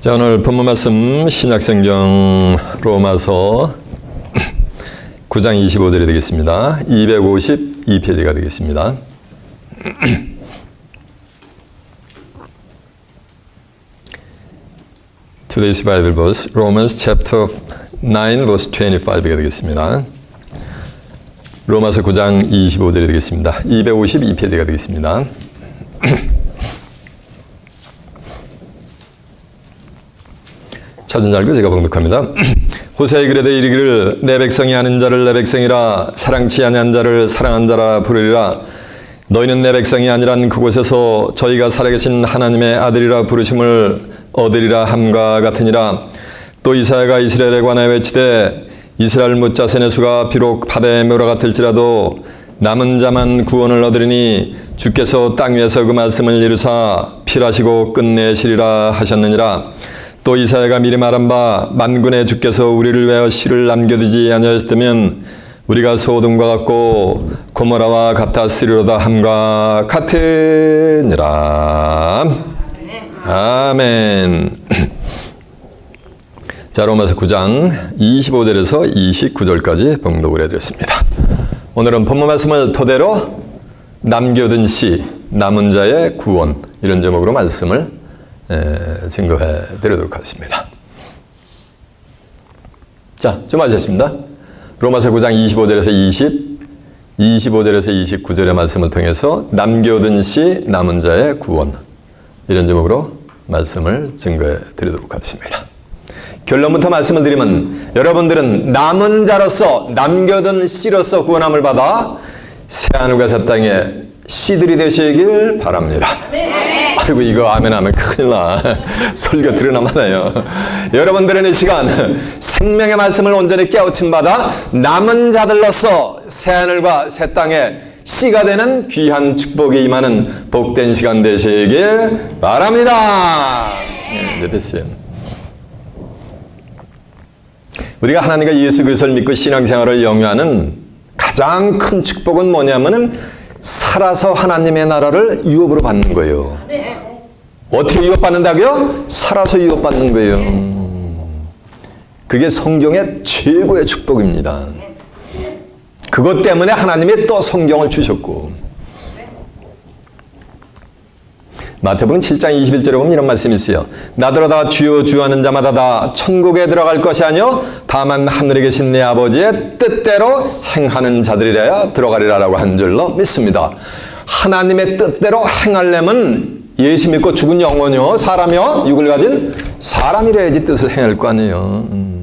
자, 오늘 본문 말씀 신약성경 로마서 9장 25절이 되겠습니다. 252페이지가 되겠습니다. Today's Bible verse, Romans chapter 9 verse 25가 되겠습니다. 로마서 9장 25절이 되겠습니다. 252페이지가 되겠습니다. 찾은 줄 알고 제가 봉독합니다. 호세의 글에도 이르기를 내 백성이 아는 자를 내 백성이라 사랑치 아니한 자를 사랑한 자라 부르리라. 너희는 내 백성이 아니란 그곳에서 저희가 살아계신 하나님의 아들이라 부르심을 얻으리라 함과 같으니라. 또 이사야가 이스라엘에 관하여 외치되 이스라엘 뭇자센의 수가 비록 바다의 묘라 같을지라도 남은 자만 구원을 얻으리니 주께서 땅 위에서 그 말씀을 이루사 필하시고 끝내시리라 하셨느니라. 또 이사야가 미리 말한 바 만군의 주께서 우리를 위하여 씨를 남겨두지 아니하였다면 우리가 소돔과 같고 고모라와 같았으리로다 함과 같으니라. 아멘. 자, 로마서 9장 25절에서 29절까지 봉독을 해드렸습니다. 오늘은 본문 말씀을 토대로 남겨둔 씨, 남은 자의 구원, 이런 제목으로 말씀을 증거해 드리도록 하겠습니다. 자, 좀 하셨습니다. 로마서 9장 25절에서 25절에서 29절의 말씀을 통해서 남겨둔 씨, 남은 자의 구원, 이런 제목으로 말씀을 증거해 드리도록 하겠습니다. 결론부터 말씀을 드리면 여러분들은 남은 자로서, 남겨둔 씨로서 구원함을 받아 새하늘과 새 땅에 씨들이 되시길 바랍니다. 아이고, 이거 아멘 하면 큰일 나. 설교 들으나마나요. 여러분들은 이 시간 생명의 말씀을 온전히 깨우침 받아 남은 자들로서 새하늘과 새 땅에 씨가 되는 귀한 축복이 임하는 복된 시간 되시길 바랍니다. 네, 됐어요. 우리가 하나님과 예수 그리스도를 믿고 신앙생활을 영위하는 가장 큰 축복은 뭐냐면은 살아서 하나님의 나라를 유업으로 받는 거예요. 어떻게 유업받는다고요? 살아서 유업받는 거예요. 그게 성경의 최고의 축복입니다. 그것 때문에 하나님이 또 성경을 주셨고, 마태복음 7장 21절에 보면 이런 말씀이 있어요. 나더러다 주여 주여 하는 자마다 다 천국에 들어갈 것이 아니요 다만 하늘에 계신 내 아버지의 뜻대로 행하는 자들이라야 들어가리라라고 한 줄로 믿습니다. 하나님의 뜻대로 행하려면 예수 믿고 죽은 영혼이요 사람이요 육을 가진 사람이라야지 뜻을 행할 거 아니에요.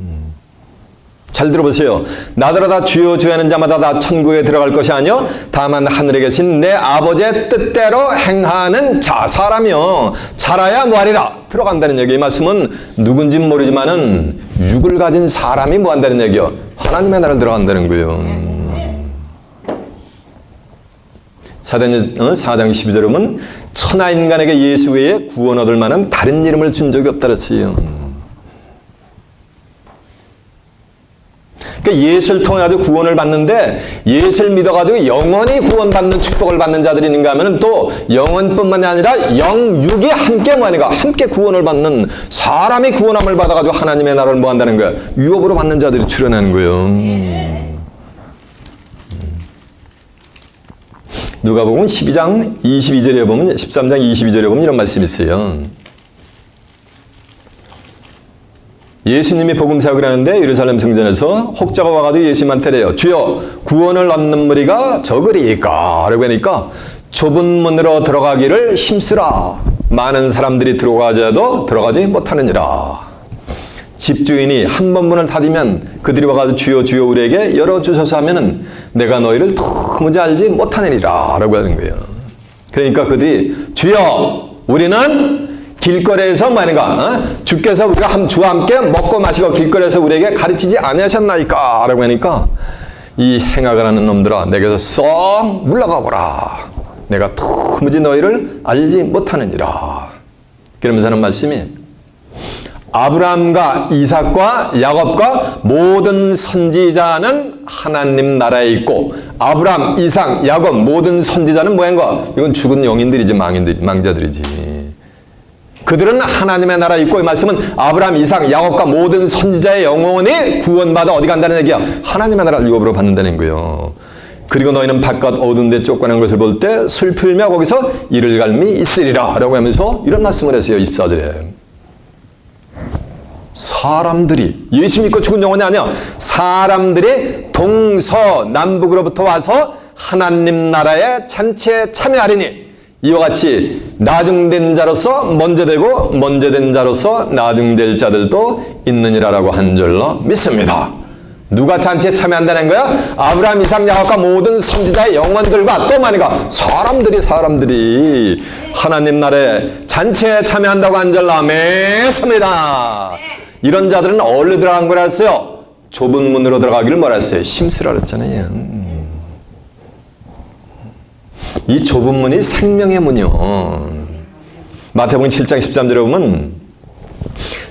잘 들어보세요. 나더러다 주여 주여 하는 자마다 다 천국에 들어갈 것이 아니요 다만 하늘에 계신 내 아버지의 뜻대로 행하는 자, 사람이요 자라야 뭐하리라 들어간다는 얘기. 이 말씀은 누군지는 모르지만은 육을 가진 사람이 뭐한다는 얘기요? 하나님의 나라를 들어간다는 거예요. 사도행전 4장 12절에 보면 천하 인간에게 예수 외에 구원 얻을 만한 다른 이름을 준 적이 없다 그랬어요. 그러니까 예수를 통해 가지고 구원을 받는데 예수를 믿어가지고 영원히 구원받는 축복을 받는 자들이 있는가 하면 또 영원뿐만이 아니라 영육이 함께 뭐하니까 함께 구원을 받는 사람이 구원함을 받아가지고 하나님의 나라를 뭐한다는 거야? 유업으로 받는 자들이 출현하는 거예요. 누가복음 12장 22절에 보면 13장 22절에 보면 이런 말씀이 있어요. 예수님이 복음사역을 하는데 예루살렘 성전에서 혹자가 와가지고 예수님한테 래요. 주여 구원을 얻는 무리가 적으리이까? 라고 하니까 좁은 문으로 들어가기를 힘쓰라. 많은 사람들이 들어가자도 들어가지 못하느니라. 집주인이 한 번 문을 닫으면 그들이 와가지고 주여 주여 우리에게 열어주소서 하면은 내가 너희를 도무지 알지 못하느니라 라고 하는 거예요. 그러니까 그들이 주여 우리는 길거리에서 뭐하는가? 주께서 우리가 주와 함께 먹고 마시고 길거리에서 우리에게 가르치지 아니하셨나이까? 라고 하니까 이 행악을 하는 놈들아 내게서 썩 물러가 보라. 내가 도무지 너희를 알지 못하느니라. 그러면서 하는 말씀이 아브라함과 이삭과 야곱과 모든 선지자는 하나님 나라에 있고 아브라함, 이삭, 야곱 모든 선지자는 뭐인가? 이건 죽은 영인들이지 망자들이지. 그들은 하나님의 나라에 있고, 이 말씀은 아브라함, 이삭, 야곱과 모든 선지자의 영혼이 구원받아 어디 간다는 얘기야? 하나님의 나라를 유업으로 받는다는 거예요. 그리고 너희는 바깥 어두운 데 쫓겨난 것을 볼 때 슬플며 거기서 이를 갈미 있으리라 라고 하면서 이런 말씀을 했어요. 24절에. 사람들이, 예수 믿고 죽은 영혼이 아니야. 사람들이 동서남북으로부터 와서 하나님 나라의 잔치에 참여하리니 이와 같이 나중된 자로서 먼저 되고 먼저 된 자로서 나중될 자들도 있느니라라고 한 줄로 믿습니다. 누가 잔치에 참여한다는 거야? 아브라함, 이삭, 야곱과 모든 선지자의 영혼들과 또 많이가 사람들이 하나님 나라의 잔치에 참여한다고 한 줄로 믿습니다. 이런 자들은 어디로 들어간 거라 했어요? 좁은 문으로 들어가기를 뭐라 했어요? 심스라 그랬잖아요. 이 좁은 문이 생명의 문이요. 마태복음 7장 13절에 보면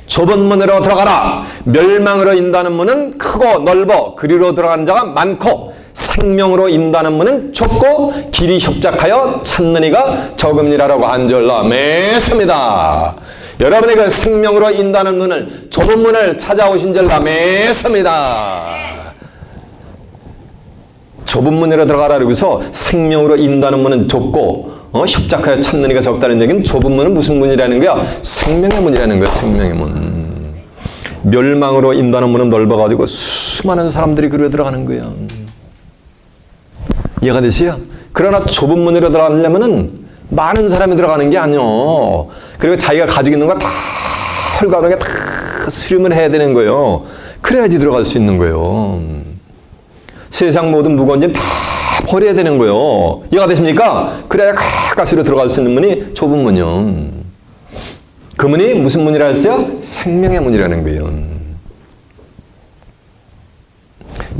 좁은 문으로 들어가라. 멸망으로 인다는 문은 크고 넓어 그리로 들어가는 자가 많고 생명으로 인다는 문은 좁고 길이 협착하여 찾는 이가 적음이라라고 한 줄로 믿습니다. 여러분이 그 생명으로 인다는 문을, 좁은 문을 찾아오신 줄로 믿습니다. 좁은 문으로 들어가라 그러고서 생명으로 인다는 문은 좁고 협착하여 찾는 이가 적다는 얘기는 좁은 문은 무슨 문이라는 거야? 생명의 문이라는 거야. 생명의 문. 멸망으로 인다는 문은 넓어가지고 수많은 사람들이 그리로 들어가는 거야. 이해가 되세요? 그러나 좁은 문으로 들어가려면은 많은 사람이 들어가는 게 아니요. 그리고 자기가 가지고 있는 거 다 헐가하게 다 수렴을 해야 되는 거예요. 그래야지 들어갈 수 있는 거예요. 세상 모든 무거운 짐 다 버려야 되는 거예요. 이해가 되십니까? 그래야 가까스로 들어갈 수 있는 문이 좁은 문이요. 그 문이 무슨 문이라 했어요? 생명의 문이라는 거예요.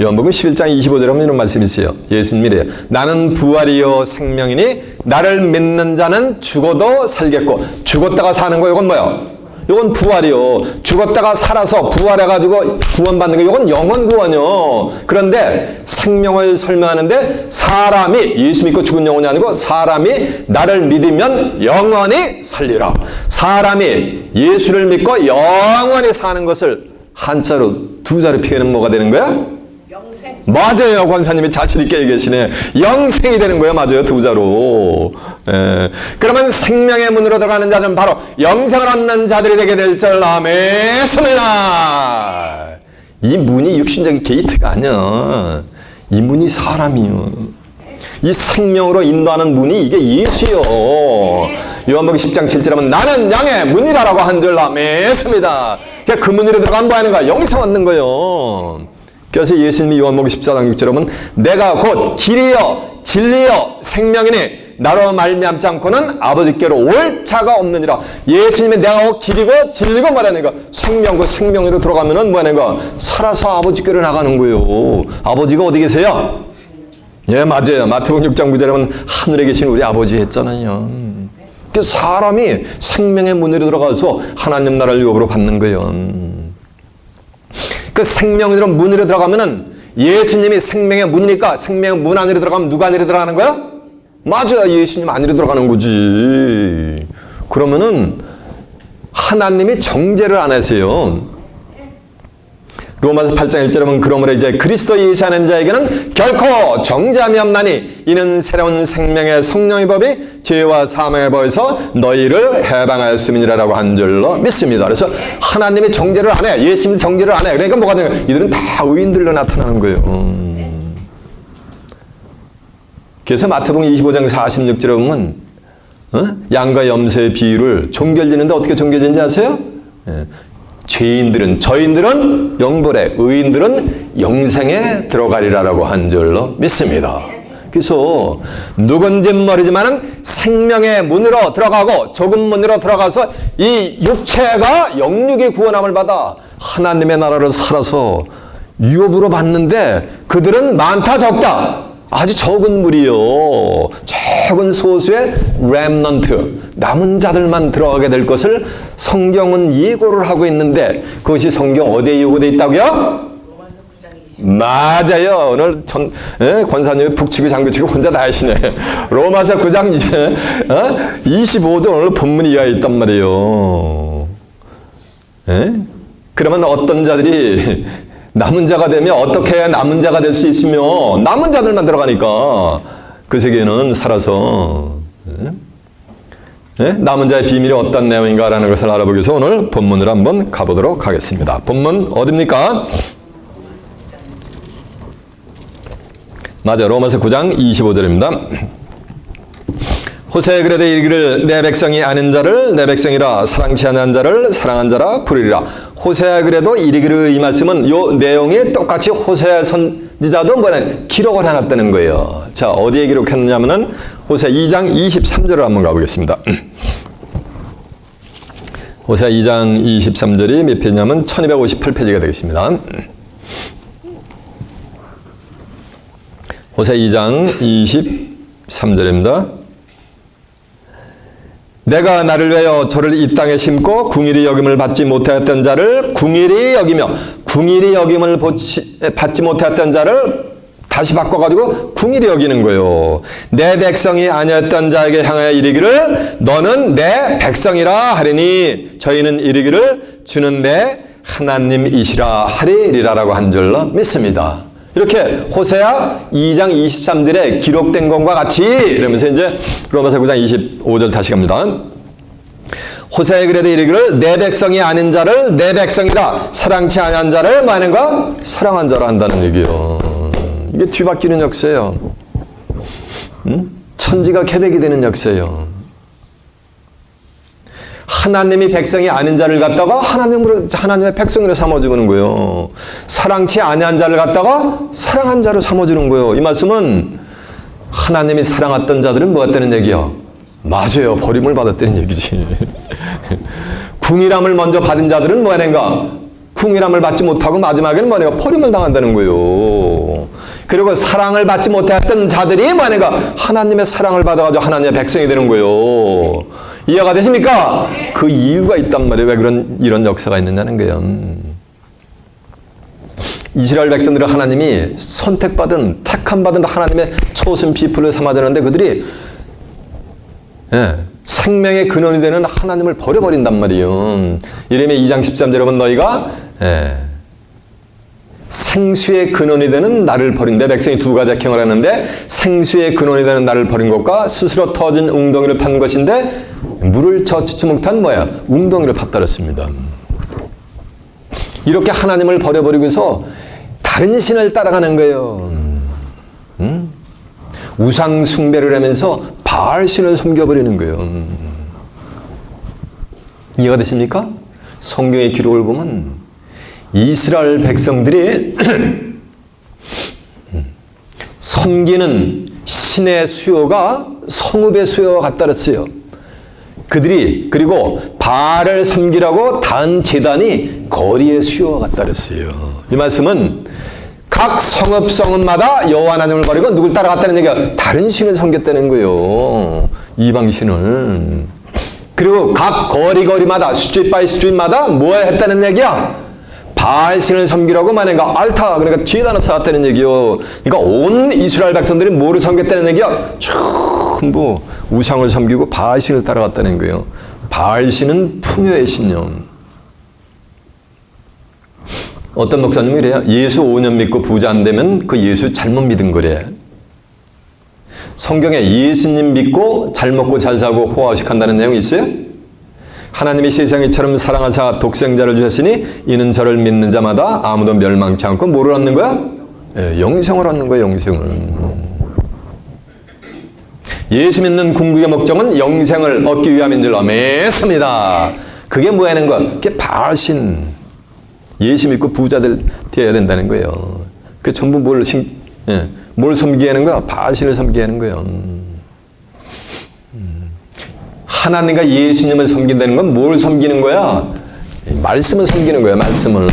요한복음 11장 25절에 보면 이런 말씀이 있어요. 예수님이래요. 나는 부활이요 생명이니 나를 믿는 자는 죽어도 살겠고, 죽었다가 사는 거 이건 뭐야? 이건 부활이요. 죽었다가 살아서 부활해가지고 구원받는 거 이건 영원 구원이요. 그런데 생명을 설명하는데 사람이, 예수 믿고 죽은 영혼이 아니고 사람이 나를 믿으면 영원히 살리라. 사람이 예수를 믿고 영원히 사는 것을 한자로 두 자로 표현하면 뭐가 되는 거야? 맞아요. 권사님이 자신 있게 얘기하시네. 영생이 되는 거예요. 맞아요. 두 자로. 그러면 생명의 문으로 들어가는 자는 바로 영생을 얻는 자들이 되게 될 줄 믿습니다. 이 문이 육신적인 게이트가 아니야. 이 문이 사람이요. 이 생명으로 인도하는 문이 이게 예수요. 요한복음 10장 7절에 하면 나는 양의 문이라고 한 줄 믿습니다. 그 문으로 들어가면 뭐 하는 거야? 영생 얻는 거요. 그래서 예수님이 요한복음 14장 6절에 보면 내가 곧 길이요 진리요 생명이니 나로 말미암지 않고는 아버지께로 올 자가 없느니라. 예수님이 내가 길이고 진리고 말하는 거, 생명고 생명으로 들어가면은 뭐하는 거? 살아서 아버지께로 나가는 거예요. 아버지가 어디 계세요? 예, 맞아요. 마태복음 6장 9절에 보면 하늘에 계신 우리 아버지 했잖아요. 그 사람이 생명의 문으로 들어가서 하나님 나라를 유업으로 받는 거예요. 그 생명으로 문으로 들어가면은 예수님이 생명의 문이니까 생명의 문 안으로 들어가면 누가 안으로 들어가는 거야? 맞아요. 예수님 안으로 들어가는 거지. 그러면은 하나님이 정죄를 안 하세요. 로마서 8장 1절에 보면 그러므로 이제 그리스도 예수 하는 자에게는 결코 정죄함이 없나니 이는 새로운 생명의 성령의 법이 죄와 사망의 법에서 너희를 해방하였음이니라라고 한 줄로 믿습니다. 그래서 하나님이 정죄를 안 해. 예수님이 정죄를 안 해. 그러니까 뭐가 되는 거예요? 이들은 다 의인들로 나타나는 거예요. 그래서 마태복음 25장 46절에 보면 양과 염소의 비유를 종결지는데 어떻게 종결지는지 아세요? 저인들은 영벌에, 의인들은 영생에 들어가리라라고 한 줄로 믿습니다. 그래서 누군진 모르지만은 생명의 문으로 들어가고 좁은 문으로 들어가서 이 육체가 영육의 구원함을 받아 하나님의 나라를 살아서 유업으로 받는데 그들은 많다 적다 아주 적은 무리요. 적은 소수의 렘넌트, 남은 자들만 들어가게 될 것을 성경은 예고를 하고 있는데 그것이 성경 어디에 예고되어 있다고요? 맞아요. 오늘 권사님이 북치고 장구치고 혼자 다 하시네. 로마서 9장 이제 25절 오늘 본문 이하에 있단 말이에요. 그러면 어떤 자들이 남은 자가 되면 어떻게 해야 남은 자가 될 수 있으며 남은 자들만 들어가니까 그 세계는 살아서 남은 자의 비밀이 어떤 내용인가라는 것을 알아보기 위해서 오늘 본문으로 한번 가보도록 하겠습니다. 본문 어딥니까? 맞아, 로마서 9장 25절입니다. 호세에 그레되 이르기를 내 백성이 아는 자를 내 백성이라 사랑치 않은 자를 사랑한 자라 부르리라. 호세에 그래도 이르기를 이 말씀은 요 내용이 똑같이 호세아 선지자도 기록을 해놨다는 거예요. 자, 어디에 기록했느냐면은 호세아 2장 23절을 한번 가보겠습니다. 호세아 2장 23절이 몇 페이지냐면 1258페이지가 되겠습니다. 호세아 2장 23절입니다. 내가 나를 위하여 저를 이 땅에 심고 궁일이 여김을 받지 못하였던 자를 궁일이 여기며 궁일이 여김을 받지 못하였던 자를 다시 바꿔가지고 궁일이 여기는 거예요. 내 백성이 아니었던 자에게 향하여 이르기를 너는 내 백성이라 하리니 저희는 이르기를 주는 내 하나님이시라 하리리라라고 한 줄로 믿습니다. 이렇게 호세아 2장 23절에 기록된 것과 같이 이러면서 이제 로마서 9장 25절 다시 갑니다. 호세아에 그래도 이르기를 내 백성이 아닌 자를 내 백성이라 사랑치 아니한 자를 뭐 하는가? 사랑한 자로 한다는 얘기예요. 이게 뒤바뀌는 역사예요. 천지가 개벽이 되는 역사예요. 하나님이 백성이 아닌 자를 갖다가 하나님의 백성으로 삼아주는 거예요. 사랑치 아니한 자를 갖다가 사랑한 자로 삼아주는 거예요. 이 말씀은 하나님이 사랑했던 자들은 뭐였다는 얘기야? 맞아요. 버림을 받았다는 얘기지. 궁일함을 먼저 받은 자들은 뭐하는가? 궁일함을 받지 못하고 마지막에는 뭐하는가? 버림을 당한다는 거예요. 그리고 사랑을 받지 못했던 자들이 뭐하는가? 하나님의 사랑을 받아가지고 하나님의 백성이 되는 거예요. 이해가 되십니까? 그 이유가 있단 말이에요. 왜 이런 역사가 있느냐는 거예요. 이스라엘 백성들을 하나님이 선택받은 택함받은 하나님의 초신 피플을 삼아주는데 그들이 생명의 근원이 되는 하나님을 버려버린단 말이에요. 예레미야 2장 13절에 보면 너희가 생수의 근원이 되는 나를 버린 내 백성이 두 가지 행을 하는데 생수의 근원이 되는 나를 버린 것과 스스로 터진 웅덩이를 판 것인데 물을 젖히지 못한 웅덩이를 팠다랬습니다. 이렇게 하나님을 버려버리고서 다른 신을 따라가는 거예요. 우상 숭배를 하면서 바알 신을 섬겨버리는 거예요. 이해가 되십니까? 성경의 기록을 보면 이스라엘 백성들이 섬기는 신의 수요가 성읍의 수요와 같다랬어요. 그들이 그리고 바알을 섬기라고 단 제단이 거리의 수요와 같다랬어요. 이 말씀은 각 성읍마다 여호와 하나님을 버리고 누굴 따라갔다는 얘기가 다른 신을 섬겼다는 거예요. 이방 신을. 그리고 각 거리마다 스트리트 바이 스트리트마다 뭐 했다는 얘기야? 바알 신을 섬기라고 만약가 알타 그러니까 제단을 쌓았다는 얘기요. 그러니까 온 이스라엘 백성들이 뭐를 섬겼다는 얘기야? 전부 우상을 섬기고 바알 신을 따라갔다는 거예요. 바알 신은 풍요의 신이요. 어떤 목사님이 이래요. 예수 5년 믿고 부자 안 되면 그 예수 잘못 믿은 거래. 성경에 예수님 믿고 잘 먹고 잘 사고 호화식한다는 내용이 있어요? 하나님이 세상을 이처럼 사랑하사 독생자를 주셨으니 이는 저를 믿는 자마다 아무도 멸망치 않고 뭐를 얻는 거야? 영생을 얻는 거야. 영생을. 예수 믿는 궁극의 목적은 영생을 얻기 위함인 줄로 믿습니다. 그게 뭐 하는 거야? 그게 바알신. 예수 믿고 부자들 되어야 된다는 거예요. 그 전부 뭘 섬기게 하는 거야? 바알신을 섬기게 하는 거예요. 하나님과 예수님을 섬긴다는 건 뭘 섬기는 거야? 말씀을 섬기는 거야. 말씀을.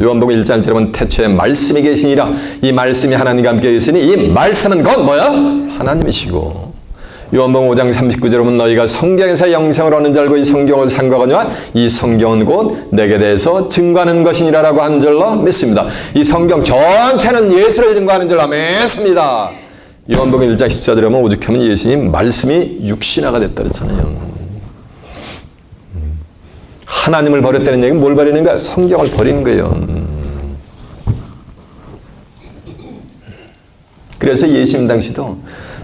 요한복음 1장 여러분 태초에 말씀이 계시니라. 이 말씀이 하나님과 함께 있으니 이 말씀은 곧 뭐야? 하나님이시고. 요한복음 5장 39절에 보면 너희가 성경에서 영생을 얻는 줄 알고 이 성경을 상고하거니와 이 성경은 곧 내게 대해서 증거하는 것이니라라고 하는 줄로 믿습니다. 이 성경 전체는 예수를 증거하는 줄로 믿습니다. 요한복음 1장 14절에 보면 오죽하면 예수님 말씀이 육신화가 됐다 그랬잖아요. 하나님을 버렸다는 얘기는 뭘 버리는 거야? 성경을 버리는 거예요. 그래서 예수님 당시도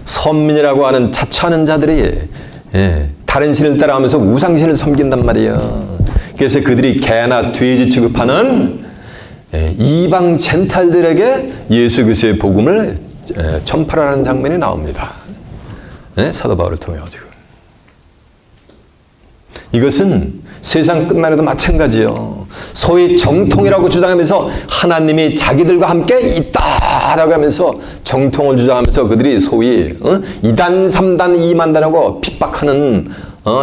선민이라고 하는 자처하는 자들이 다른 신을 따라가면서 우상신을 섬긴단 말이에요. 그래서 그들이 개나 돼지 취급하는 이방 젠탈들에게 예수 그리스도의 복음을 전파하는 장면이 나옵니다. 사도 바울을 통해 가지고. 이것은 세상 끝날에도 마찬가지요. 소위 정통이라고 주장하면서 하나님이 자기들과 함께 있다라고 하면서 정통을 주장하면서 그들이 소위 2단, 3단, 2만단하고 핍박하는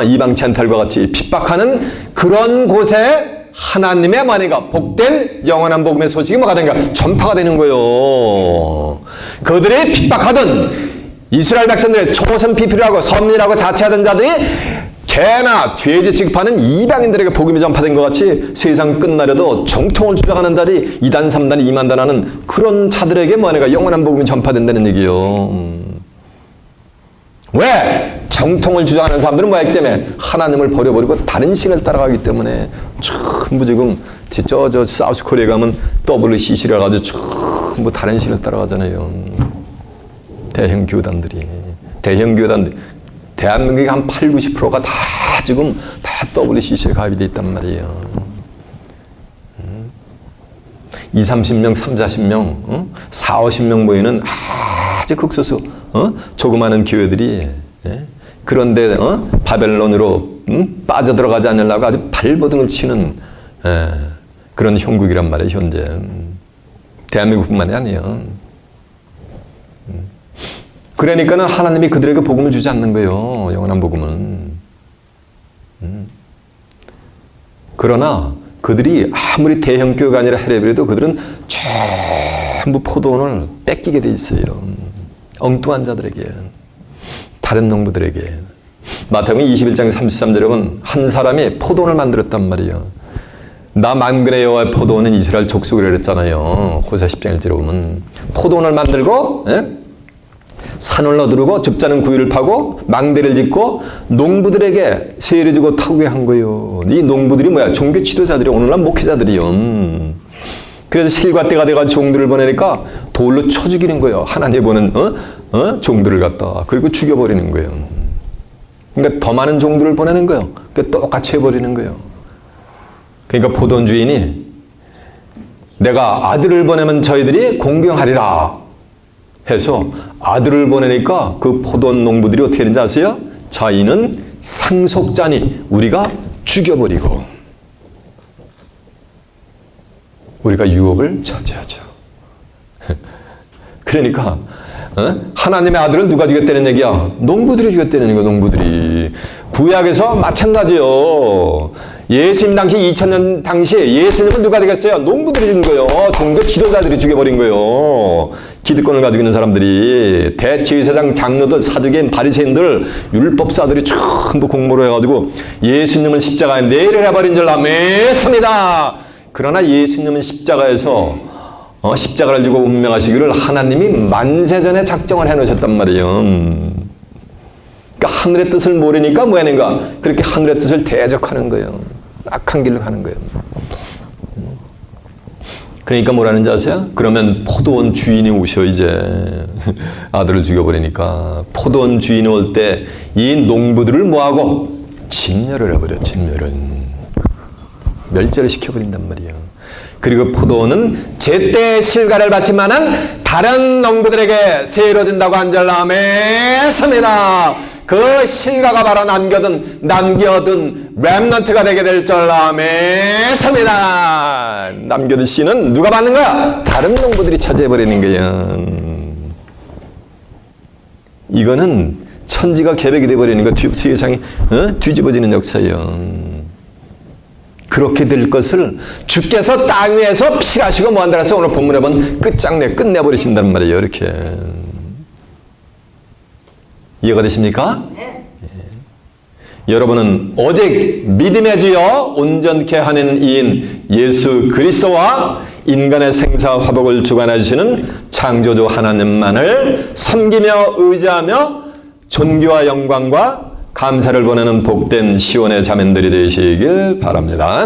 이방 젠탈과 같이 핍박하는 그런 곳에 하나님의 만혜가 복된 영원한 복음의 소식이 뭐가 되는가? 전파가 되는 거예요. 그들이 핍박하던 이스라엘 백성들의 초선 피필이라고 선민이라고 자처하던 자들이 개나 돼지 취급하는 이방인들에게 복음이 전파된 것 같이 세상 끝나려도 정통을 주장하는 자들이 2단, 3단, 2만단 하는 그런 자들에게 뭐가 영원한 복음이 전파된다는 얘기예요. 왜? 정통을 주장하는 사람들은 뭐였기 때문에 하나님을 버려버리고 다른 신을 따라가기 때문에 전부 지금 저 사우스 코리아 가면 WCC라 가지고 전부 다른 신을 따라가잖아요. 대형 교단들이 대한민국의 한 8, 90%가 다 지금 다 WCC에 가입이 돼 있단 말이에요. 20, 30명, 30, 40명, 40, 50명 모이는 아주 극소수 조그마한 교회들이 그런데 바벨론으로 빠져들어가지 않으려고 아주 발버둥을 치는 그런 형국이란 말이에요. 현재 대한민국뿐만이 아니에요. 그러니까는 하나님이 그들에게 복음을 주지 않는 거예요. 영원한 복음은. 그러나 그들이 아무리 대형 교회가 아니라 해례비라도 그들은 전부 포도원을 뺏기게 돼 있어요. 엉뚱한 자들에게, 다른 농부들에게. 마태복음 21장 33절에 보면 한 사람이 포도원을 만들었단 말이에요. 나 만군의 여호와의 포도원은 이스라엘 족속이라 그랬잖아요. 호세 10장 1절에 보면 포도원을 만들고 산을 너두르고 줍자는 구유를 파고 망대를 짓고 농부들에게 세를 주고 타국에 한 거예요. 이 농부들이 뭐야? 종교 지도자들이 오늘날 목회자들이요. 그래서 실과 때가 돼가지고 종들을 보내니까 돌로 쳐 죽이는 거예요. 하나님 보는 종들을 갖다. 그리고 죽여버리는 거예요. 그러니까 더 많은 종들을 보내는 거예요. 그러니까 똑같이 해버리는 거예요. 그러니까 포도원 주인이 내가 아들을 보내면 저희들이 공경하리라 해서 아들을 보내니까 그 포도원 농부들이 어떻게 되는지 아세요? 자기는 상속자니 우리가 죽여버리고 우리가 유업을 차지하죠. 그러니까 하나님의 아들을 누가 죽였다는 얘기야? 농부들이 죽였다는 얘기야. 농부들이. 구약에서 마찬가지요. 예수님 당시 2000년 당시에 예수님을 누가 죽였어요? 농부들이 죽인 거예요. 종교 지도자들이 죽여버린 거예요. 기득권을 가지고 있는 사람들이 대제사장, 장로들, 사두개인, 바리새인들, 율법사들이 전부 공모를 해가지고 예수님을 십자가에 내를 해버린 줄 믿습니다. 그러나 예수님은 십자가에서 십자가를 지고 운명하시기를 하나님이 만세전에 작정을 해놓으셨단 말이에요. 그러니까 하늘의 뜻을 모르니까 뭐 하는가? 그렇게 하늘의 뜻을 대적하는 거예요. 악한 길로 가는 거예요. 그러니까 뭐라는지 아세요? 그러면 포도원 주인이 오셔 이제 아들을 죽여버리니까 포도원 주인이 올 때 이 농부들을 뭐하고? 진멸을 해버려. 진멸을. 멸절을 시켜버린단 말이에요. 그리고 포도원은 제때 실과를 받지만은 다른 농부들에게 세로 준다고 한 줄 믿습니다. 그 실과가 바로 남겨둔 렘넌트가 되게 될 줄 믿습니다. 남겨둔 씨는 누가 받는 거야? 다른 농부들이 차지해버리는 거야. 이거는 천지가 개벽이 돼버리는 거, 세상이 뒤집어지는 역사예요. 그렇게 될 것을 주께서 땅 위에서 필하시고 뭐한다 해서 오늘 본문에 보면 끝내버리신단 말이에요. 이렇게. 이해가 되십니까? 여러분은 오직 믿음의 주여 온전케 하는 이인 예수 그리스도와 인간의 생사 화복을 주관해 주시는 창조주 하나님만을 섬기며 의지하며 존귀와 영광과 감사를 보내는 복된 시온의 자매들이 되시길 바랍니다.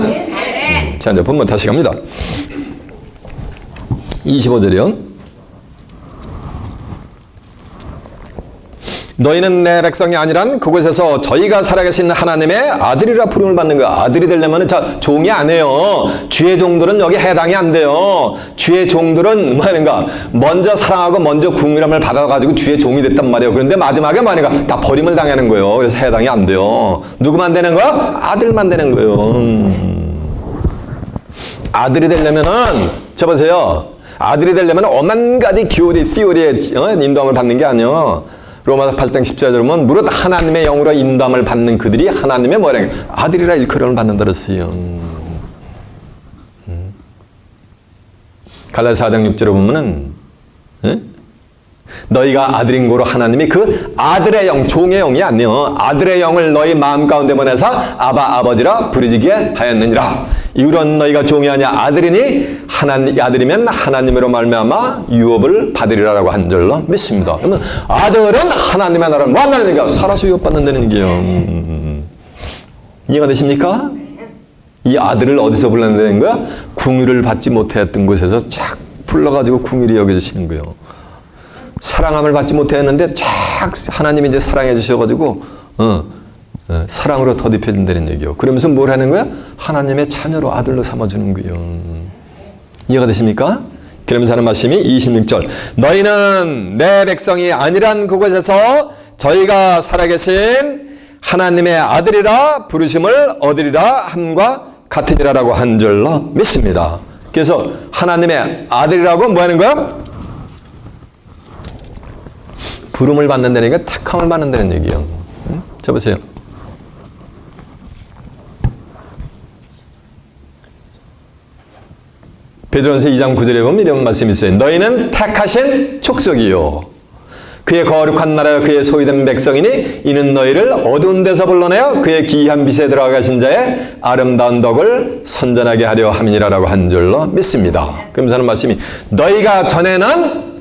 자, 이제 본문 다시 갑니다. 25절이요. 너희는 내 백성이 아니란 그곳에서 저희가 살아계신 하나님의 아들이라 부름을 받는 거야. 아들이 되려면 종이 아니에요. 주의 종들은 여기 해당이 안 돼요. 주의 종들은 뭐하는가? 먼저 사랑하고 먼저 궁유함을 받아가지고 주의 종이 됐단 말이에요. 그런데 마지막에 뭐하는가? 다 버림을 당하는 거예요. 그래서 해당이 안 돼요. 누구만 되는 거야? 아들만 되는 거예요. 아들이 되려면은 저 보세요. 아들이 되려면 오만 가지 티오리의 인도함을 받는 게 아니에요. 로마서 8장 14절에 보면 무릇 하나님의 영으로 인도함을 받는 그들이 하나님의 뭐래 아들이라 일컬음을 받는다 그랬어요. 갈라디아서 4장 6절에 보면은 너희가 아들인 고로 하나님이 그 아들의 영, 종의 영이 아니요 아들의 영을 너희 마음 가운데 보내사 아바 아버지라 부르짖게 하였느니라. 이후로는 너희가 종이 아니야 아들이니 아들이면 하나님으로 말미암아 유업을 받으리라라고 한 줄로 믿습니다. 그러면 아들은 하나님의 나라를 뭐 한다는 얘기야? 살아서 유업받는다는 얘기예요. 이해가 되십니까? 이 아들을 어디서 불러내는 거야? 궁유를 받지 못했던 곳에서 쫙 불러가지고 궁유리 여겨주시는 거예요. 사랑함을 받지 못했는데 쫙 하나님이 이제 사랑해 주셔가지고 사랑으로 더딥혀진다는 얘기요. 그러면서 뭘 하는 거야? 하나님의 자녀로 아들로 삼아주는 거예요. 이해가 되십니까? 그러면서 하는 말씀이 26절 너희는 내 백성이 아니란 그곳에서 저희가 살아계신 하나님의 아들이라 부르심을 얻으리라 함과 같으니라라고 한 줄로 믿습니다. 그래서 하나님의 아들이라고 뭐 하는 거야? 부름을 받는다는 게 택함을 받는다는 얘기예요. 자 보세요. 베드로전서 2장 9절에 보면 이런 말씀이 있어요. 너희는 택하신 족속이요 그의 거룩한 나라여 그의 소유된 백성이니 이는 너희를 어두운 데서 불러내어 그의 기이한 빛에 들어가신 자의 아름다운 덕을 선전하게 하려 함이니라라고 한 줄로 믿습니다. 그러면서 하는 말씀이 너희가 전에는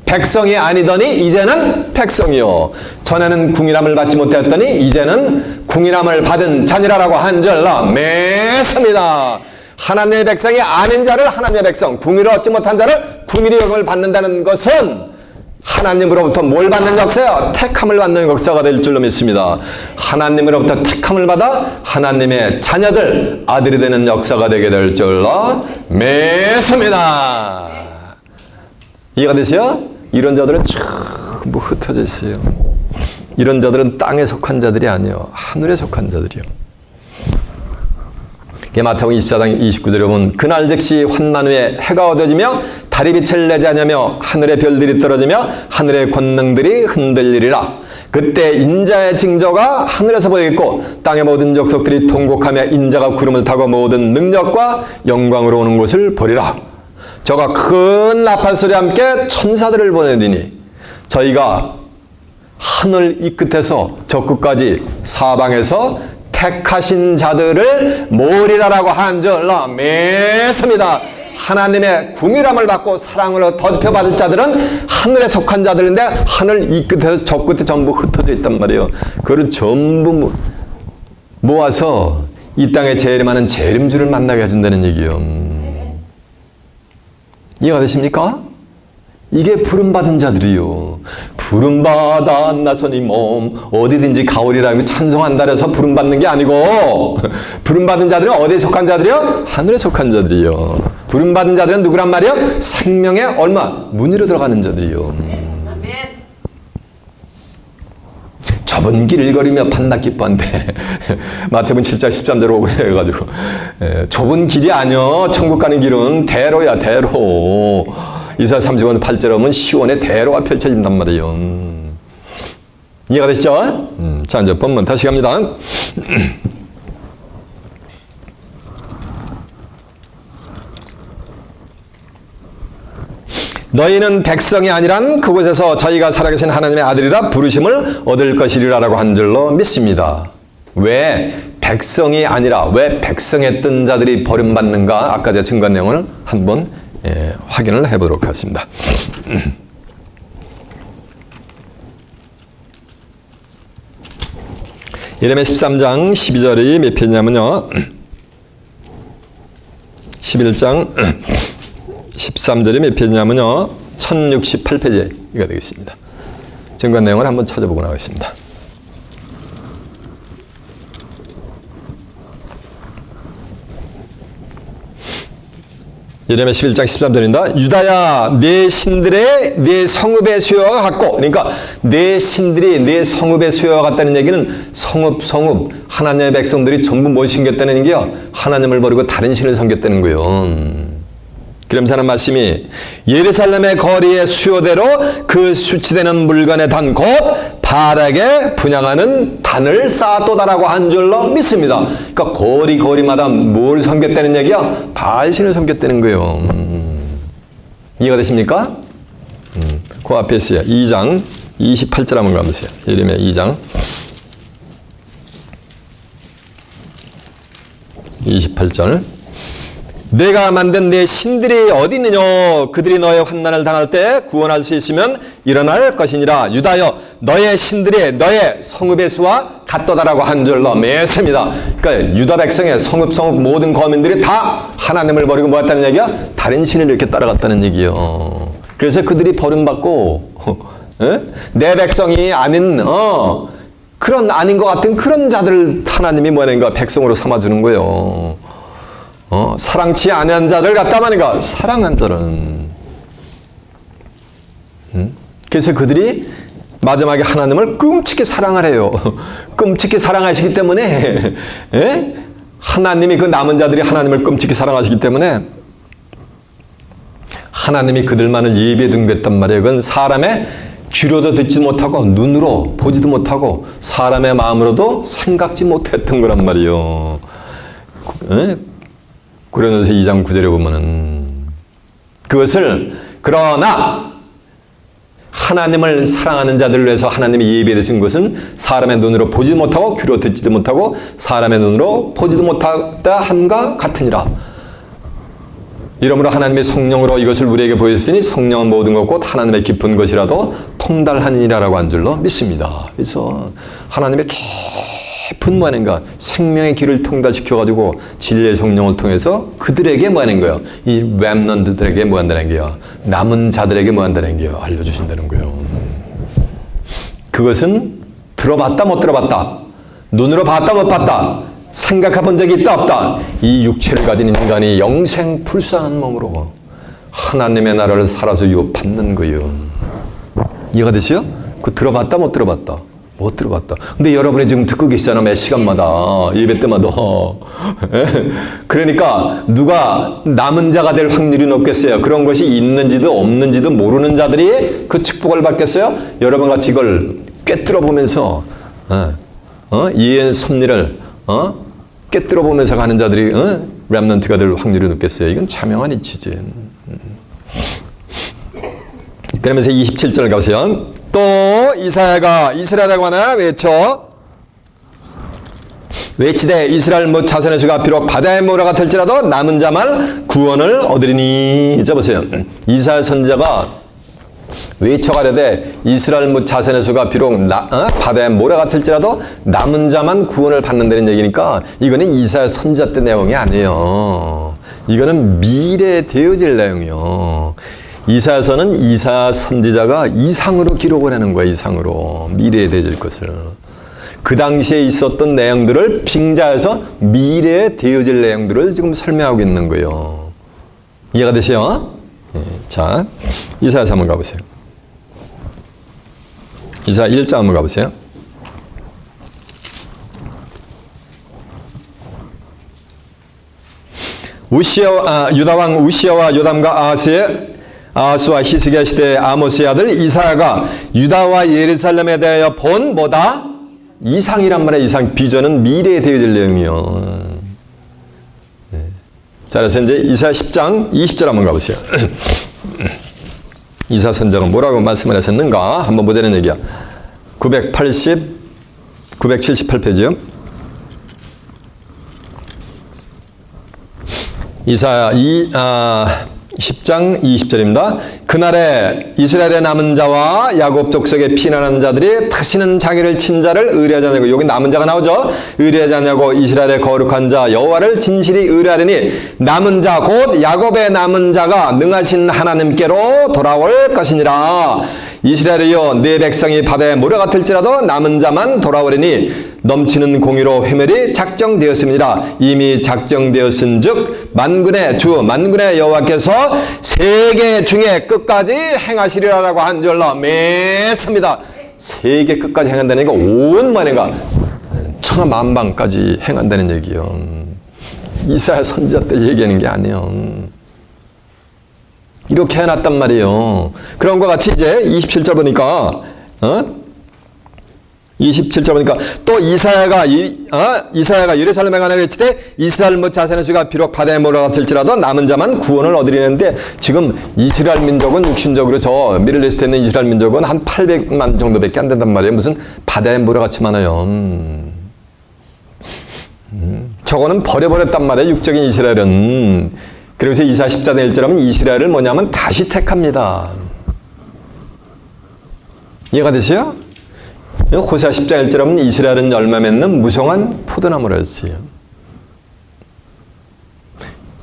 백성이 아니더니 이제는 백성이요 전에는 궁일함을 받지 못했더니 이제는 궁일함을 받은 자니라라고 한 줄로 믿습니다. 하나님의 백성이 아닌 자를 하나님의 백성, 궁일을 얻지 못한 자를 궁일의 영을 받는다는 것은 하나님으로부터 뭘 받는 역사요? 택함을 받는 역사가 될 줄로 믿습니다. 하나님으로부터 택함을 받아 하나님의 자녀들, 아들이 되는 역사가 되게 될 줄로 믿습니다. 이해가 되세요? 이런 자들은 전부 흩어져 있어요. 이런 자들은 땅에 속한 자들이 아니에요. 하늘에 속한 자들이요. 마태복음 24장 29절에 보면 그날 즉시 환난 후에 해가 어두워지며 달이 빛을 내지 않으며 하늘의 별들이 떨어지며 하늘의 권능들이 흔들리리라. 그때 인자의 징조가 하늘에서 보이겠고 땅의 모든 족속들이 통곡하며 인자가 구름을 타고 모든 능력과 영광으로 오는 것을 보리라. 저가 큰 나팔 소리와 함께 천사들을 보내리니 저희가 하늘 이 끝에서 저 끝까지 사방에서 택하신 자들을 모으리라라고 한 줄로 믿습니다. 하나님의 궁유함을 받고 사랑으로 덮여받을 자들은 하늘에 속한 자들인데 하늘 이 끝에서 저 끝에 전부 흩어져 있단 말이에요. 그걸 전부 모아서 이 땅에 재림하는 재림주를 만나게 해준다는 얘기예요. 이해가 되십니까? 이게 부름받은 자들이요. 부름받아 나서니 몸 어디든지 가오리라고 찬송한다 해서 부름받는 게 아니고 부름받은 자들은 어디에 속한 자들이요? 하늘에 속한 자들이요. 부름받은 자들은 누구란 말이요? 생명의 얼마? 문으로 들어가는 자들이요. 좁은 길을 걸으며 판다 기뻐한데 마태복음 7장 13절 오고 해가지고 좁은 길이 아니요. 천국 가는 길은 대로야 대로. 이사야 35장 8절에 보면 시온의 대로가 펼쳐진단 말이에요. 이해가 되시죠? 자 이제 본문 다시 갑니다. 너희는 백성이 아니란 그곳에서 저희가 살아계신 하나님의 아들이라 부르심을 얻을 것이리라라고 한 줄로 믿습니다. 왜 백성이 아니라 왜 백성했던 자들이 버림받는가? 아까 제가 증거 내용을 한번 확인을 해보도록 하겠습니다. 예레미야 13장 12절이 몇 페이지냐면요. 11장 13절이 몇 페이지냐면요. 1068페이지가 되겠습니다. 증거 내용을 한번 찾아보고 나가겠습니다. 예레미야 11장 13절입니다. 유다야, 내 신들의 내 성읍의 수요가 같고, 그러니까 내 신들이 내 성읍의 수요가 같다는 얘기는 성읍 하나님의 백성들이 전부 뭘 섬겼다는 게요, 하나님을 버리고 다른 신을 섬겼다는 거예요. 그러면서 하는 말씀이 예루살렘의 거리의 수요대로 그 수치되는 물건의 단 곧 바알에게 분향하는 단을 쌓았도다라고 한 줄로 믿습니다. 그러니까 거리마다 뭘 섬겼다는 얘기야? 바알신을 섬겼다는 거예요. 이해가 되십니까? 그 앞에 있어요. 2장 28절 한번 가보세요. 예레미야 2장 28절. 내가 만든 내 신들이 어디 있느냐? 그들이 너의 환난을 당할 때 구원할 수 있으면 일어날 것이니라. 유다여, 너의 신들이 너의 성읍의 수와 같도다라고 한 줄로 믿습니다. 그러니까 유다 백성의 성읍 모든 거민들이 다 하나님을 버리고 뭐 했다는 얘기야? 다른 신을 이렇게 따라갔다는 얘기예요. 그래서 그들이 버림받고 내 백성이 아닌 그런 아닌 것 같은 그런 자들을 하나님이 뭐하는가? 백성으로 삼아주는 거예요. 사랑치 아니한 자를 갖다 말인가? 사랑한 자는. 그래서 그들이 마지막에 하나님을 끔찍히 사랑하래요. 끔찍히 사랑하시기 때문에, 하나님이 그 남은 자들이 하나님을 끔찍히 사랑하시기 때문에 하나님이 그들만을 예비에 등댔단 말이에요. 그건 사람의 귀로도 듣지 못하고 눈으로 보지도 못하고 사람의 마음으로도 생각지 못했던 거란 말이에요. 고린도서 2장 9절에 보면은 그것을 그러나 하나님을 사랑하는 자들을 위해서 하나님이 예비해 두신 것은 사람의 눈으로 보지도 못하고 귀로 듣지도 못하고 사람의 눈으로 보지도 못하다 함과 같으니라. 이러므로 하나님의 성령으로 이것을 우리에게 보였으니 성령은 모든 것고 하나님의 깊은 것이라도 통달하니라라고 한 줄로 믿습니다. 그래서 하나님의 깊은 뭐하는가? 생명의 길을 통달시켜가지고 진리의 성령을 통해서 그들에게 뭐하는 거예요? 이 렘넌트들에게 뭐한다는 거예요? 남은 자들에게 뭐한다는 거예요? 알려주신다는 거예요. 그것은 들어봤다 못 들어봤다, 눈으로 봤다 못 봤다, 생각해 본 적이 있다 없다, 이 육체를 가진 인간이 영생 불쌍한 몸으로 하나님의 나라를 살아서 유업받는 거예요. 이해가 되시요? 그 들어봤다 못 들어봤다? 못 들어봤다. 근데 여러분이 지금 듣고 계시잖아. 매 시간마다, 예배 때마다. 그러니까 누가 남은 자가 될 확률이 높겠어요? 그런 것이 있는지도 없는지도 모르는 자들이 그 축복을 받겠어요? 여러분 같이 이걸 꿰뚫어 보면서 이해의 섭리를 꿰뚫어 보면서 가는 자들이 렘넌트가 될 확률이 높겠어요? 이건 자명한 이치지. 그러면서 27절 가보세요. 또 이사야가 이스라엘에 관하여 외치되 이스라엘 못 자손의 수가 비록 바다의 모래 같을지라도 남은 자만 구원을 얻으리니. 자 보세요. 이사야 선지자가 외쳐가려되 이스라엘 못 자손의 수가 비록 바다의 모래 같을지라도 남은 자만 구원을 받는다는 얘기니까 이거는 이사야 선지자 때 내용이 아니에요. 이거는 미래에 되어질 내용이에요. 이사야서는 이사야 선지자가 이상으로 기록을 하는 거예요. 이상으로. 미래에 되어질 것을. 그 당시에 있었던 내용들을 빙자해서 미래에 되어질 내용들을 지금 설명하고 있는 거예요. 이해가 되세요? 네. 자, 이사야서 한번 가보세요. 이사야 1장 한번 가보세요. 유다왕 우시야와 요담과 아하스와 히스기야 시대의 아모스의 아들 이사야가 유다와 예루살렘에 대하여 본 뭐다? 이상이란 말이야. 이상. 비전은 미래에 되어질 내용이요. 자, 그래서 이제 이사야 10장 20절 한번 가보세요. 이사 선자가 뭐라고 말씀을 하셨는가 한번 보자는 얘기야. 978페이지요. 이사야 10장 20절입니다. 그날에 이스라엘의 남은 자와 야곱 족속의 피난한 자들이 다시는 자기를 친 자를 의뢰하지 않냐고. 여기 남은 자가 나오죠. 의뢰하지 않냐고 이스라엘의 거룩한 자 여호와를 진실히 의뢰하려니 남은 자 곧 야곱의 남은 자가 능하신 하나님께로 돌아올 것이니라. 이스라엘이여 네 백성이 바다에 모래같을지라도 남은 자만 돌아오리니 넘치는 공의로 회멸이 작정되었습니다. 이미 작정되었은즉 만군의 주 만군의 여호와께서 세계 중에 끝까지 행하시리라라고 한 줄로 맺습니다. 세계 끝까지 행한다는 게 온 만해가 천하만방까지 행한다는 얘기요. 이사야 선지자 때 얘기하는 게 아니에요. 이렇게 해놨단 말이에요. 그런 것 같이 이제 27절 보니까 27절 보니까 또 이사야가 예루살렘에 관해 외치되 이스라엘 못 자세는 수가 비록 바다에 몰아갔을지라도 남은 자만 구원을 얻으리는데 지금 이스라엘 민족은 육신적으로 저 미들리스트에 있는 이스라엘 민족은 한 800만 정도밖에 안 된단 말이에요. 무슨 바다에 몰아같이 많아요. 저거는 버려버렸단 말이에요. 육적인 이스라엘은. 그래서 이사야 14장 1절 하면 이스라엘을 뭐냐면 다시 택합니다. 이해가 되세요? 호세아 10장 1절 하면 이스라엘은 열매 맺는 무성한 포도나무라 했어요.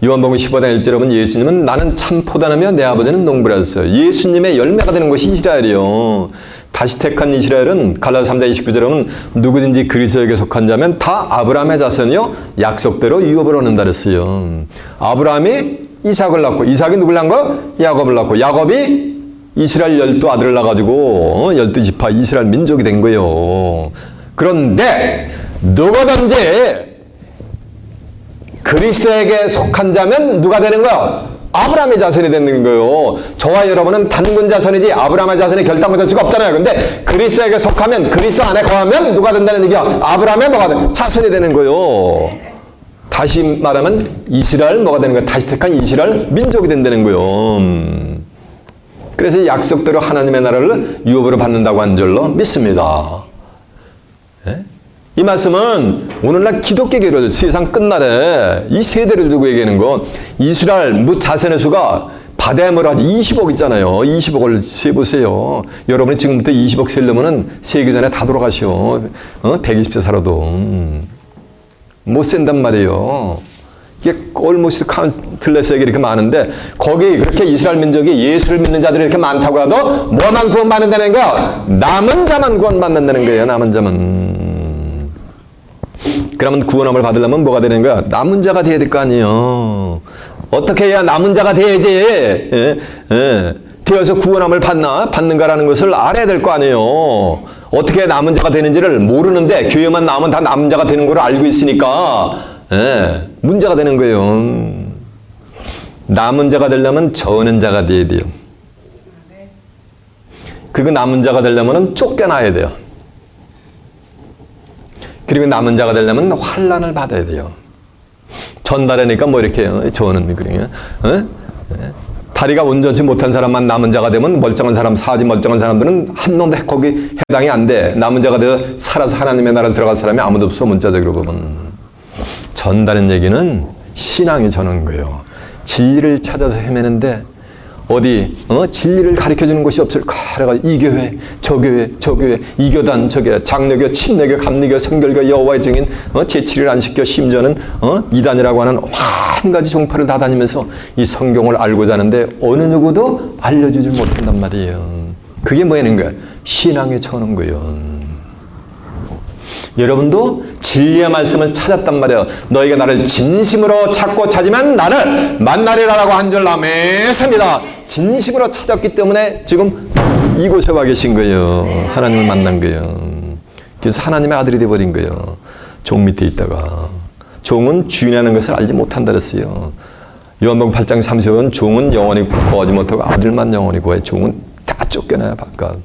요한복음 15장 1절 하면 예수님은 나는 참 포도나무며 내 아버지는 농부라 했어요. 예수님의 열매가 되는 것이 이스라엘이요. 다시 택한 이스라엘은 갈라디아 3장 29절 하면 누구든지 그리스도에게 속한 자면 다 아브라함의 자손이요 약속대로 유업을 얻는다 그랬어요. 아브라함이 이삭을 낳고 이삭이 누굴 낳은 거? 야곱을 낳고 야곱이 이스라엘 12아들을 낳아가지고 12지파 이스라엘 민족이 된 거예요. 그런데 누구든지 그리스도에게 속한 자면 누가 되는 거야? 아브라함의 자손이 되는 거예요. 저와 여러분은 단군 자손이지 아브라함의 자손이 결단을 될 수가 없잖아요. 근데 그리스도에게 속하면 그리스도 안에 거하면 누가 된다는 얘기야? 아브라함의 뭐가 돼? 자손이 되는 거예요. 다시 말하면 이스라엘 뭐가 되는 거야? 다시 택한 이스라엘 민족이 된다는 거예요. 그래서 약속대로 하나님의 나라를 유업으로 받는다고 한 줄로 믿습니다. 예? 이 말씀은 오늘날 기독교계로 세상 끝날에 이 세대를 두고 얘기하는 거 이스라엘 무 자손의 수가 바다에 몰아가지 20억 있잖아요. 20억을 세보세요. 여러분이 지금부터 20억 세려면은 세기 전에 다 돌아가시오. 120세 살아도 못 센단 말이에요. 이게 올모스트 카운틀레스에게 이렇게 많은데 거기 그렇게 이스라엘 민족이 예수를 믿는 자들이 이렇게 많다고 해도 뭐만 구원받는다는 거야? 남은 자만 구원받는다는 거예요. 남은 자만. 그러면 구원함을 받으려면 뭐가 되는 거야? 남은 자가 돼야 될 거 아니에요. 어떻게 해야 남은 자가 돼야지 되어서 구원함을 받는가라는 것을 알아야 될 거 아니에요. 어떻게 남은 자가 되는지를 모르는데 교회만 나오면 다 남은 자가 되는 걸 알고 있으니까 문제가 되는 거예요. 남은 자가 되려면 저는 자가 돼야 돼요. 그리고 남은 자가 되려면 쫓겨나야 돼요. 그리고 남은 자가 되려면 환난을 받아야 돼요. 전달하니까 뭐 이렇게 저는 그래요. 다리가 온전치 못한 사람만 남은 자가 되면 멀쩡한 사람, 사지 멀쩡한 사람들은 한 놈도 거기 해당이 안 돼. 남은 자가 되어 살아서 하나님의 나라에 들어갈 사람이 아무도 없어. 문자적으로 보면. 전다는 얘기는 신앙이 저는 거예요. 진리를 찾아서 헤매는데 어디 진리를 가르쳐주는 곳이 없을까? 그래가지고 이 교회, 저 교회, 저 교회, 이 교단, 저 교회, 장로교, 침례교, 감리교, 성결교, 여호와의 증인, 제7일 안식교, 심지어는 이단이라고 하는 한 가지 종파를 다 다니면서 이 성경을 알고자 하는데 어느 누구도 알려주지 못한단 말이에요. 그게 뭐라는 거야? 신앙에 처하는 거예요. 여러분도 진리의 말씀을 찾았단 말이에요. 너희가 나를 진심으로 찾고 찾으면 나를 만나리라라고 한 줄 믿습니다. 진심으로 찾았기 때문에 지금 이곳에 와 계신 거예요. 하나님을 만난 거예요. 그래서 하나님의 아들이 되어버린 거예요. 종 밑에 있다가. 종은 주인하는 것을 알지 못한다 그랬어요. 요한복음 8장 30은 종은 영원히 구하지 못하고 아들만 영원히 구해. 종은 다 쫓겨나야 바깥.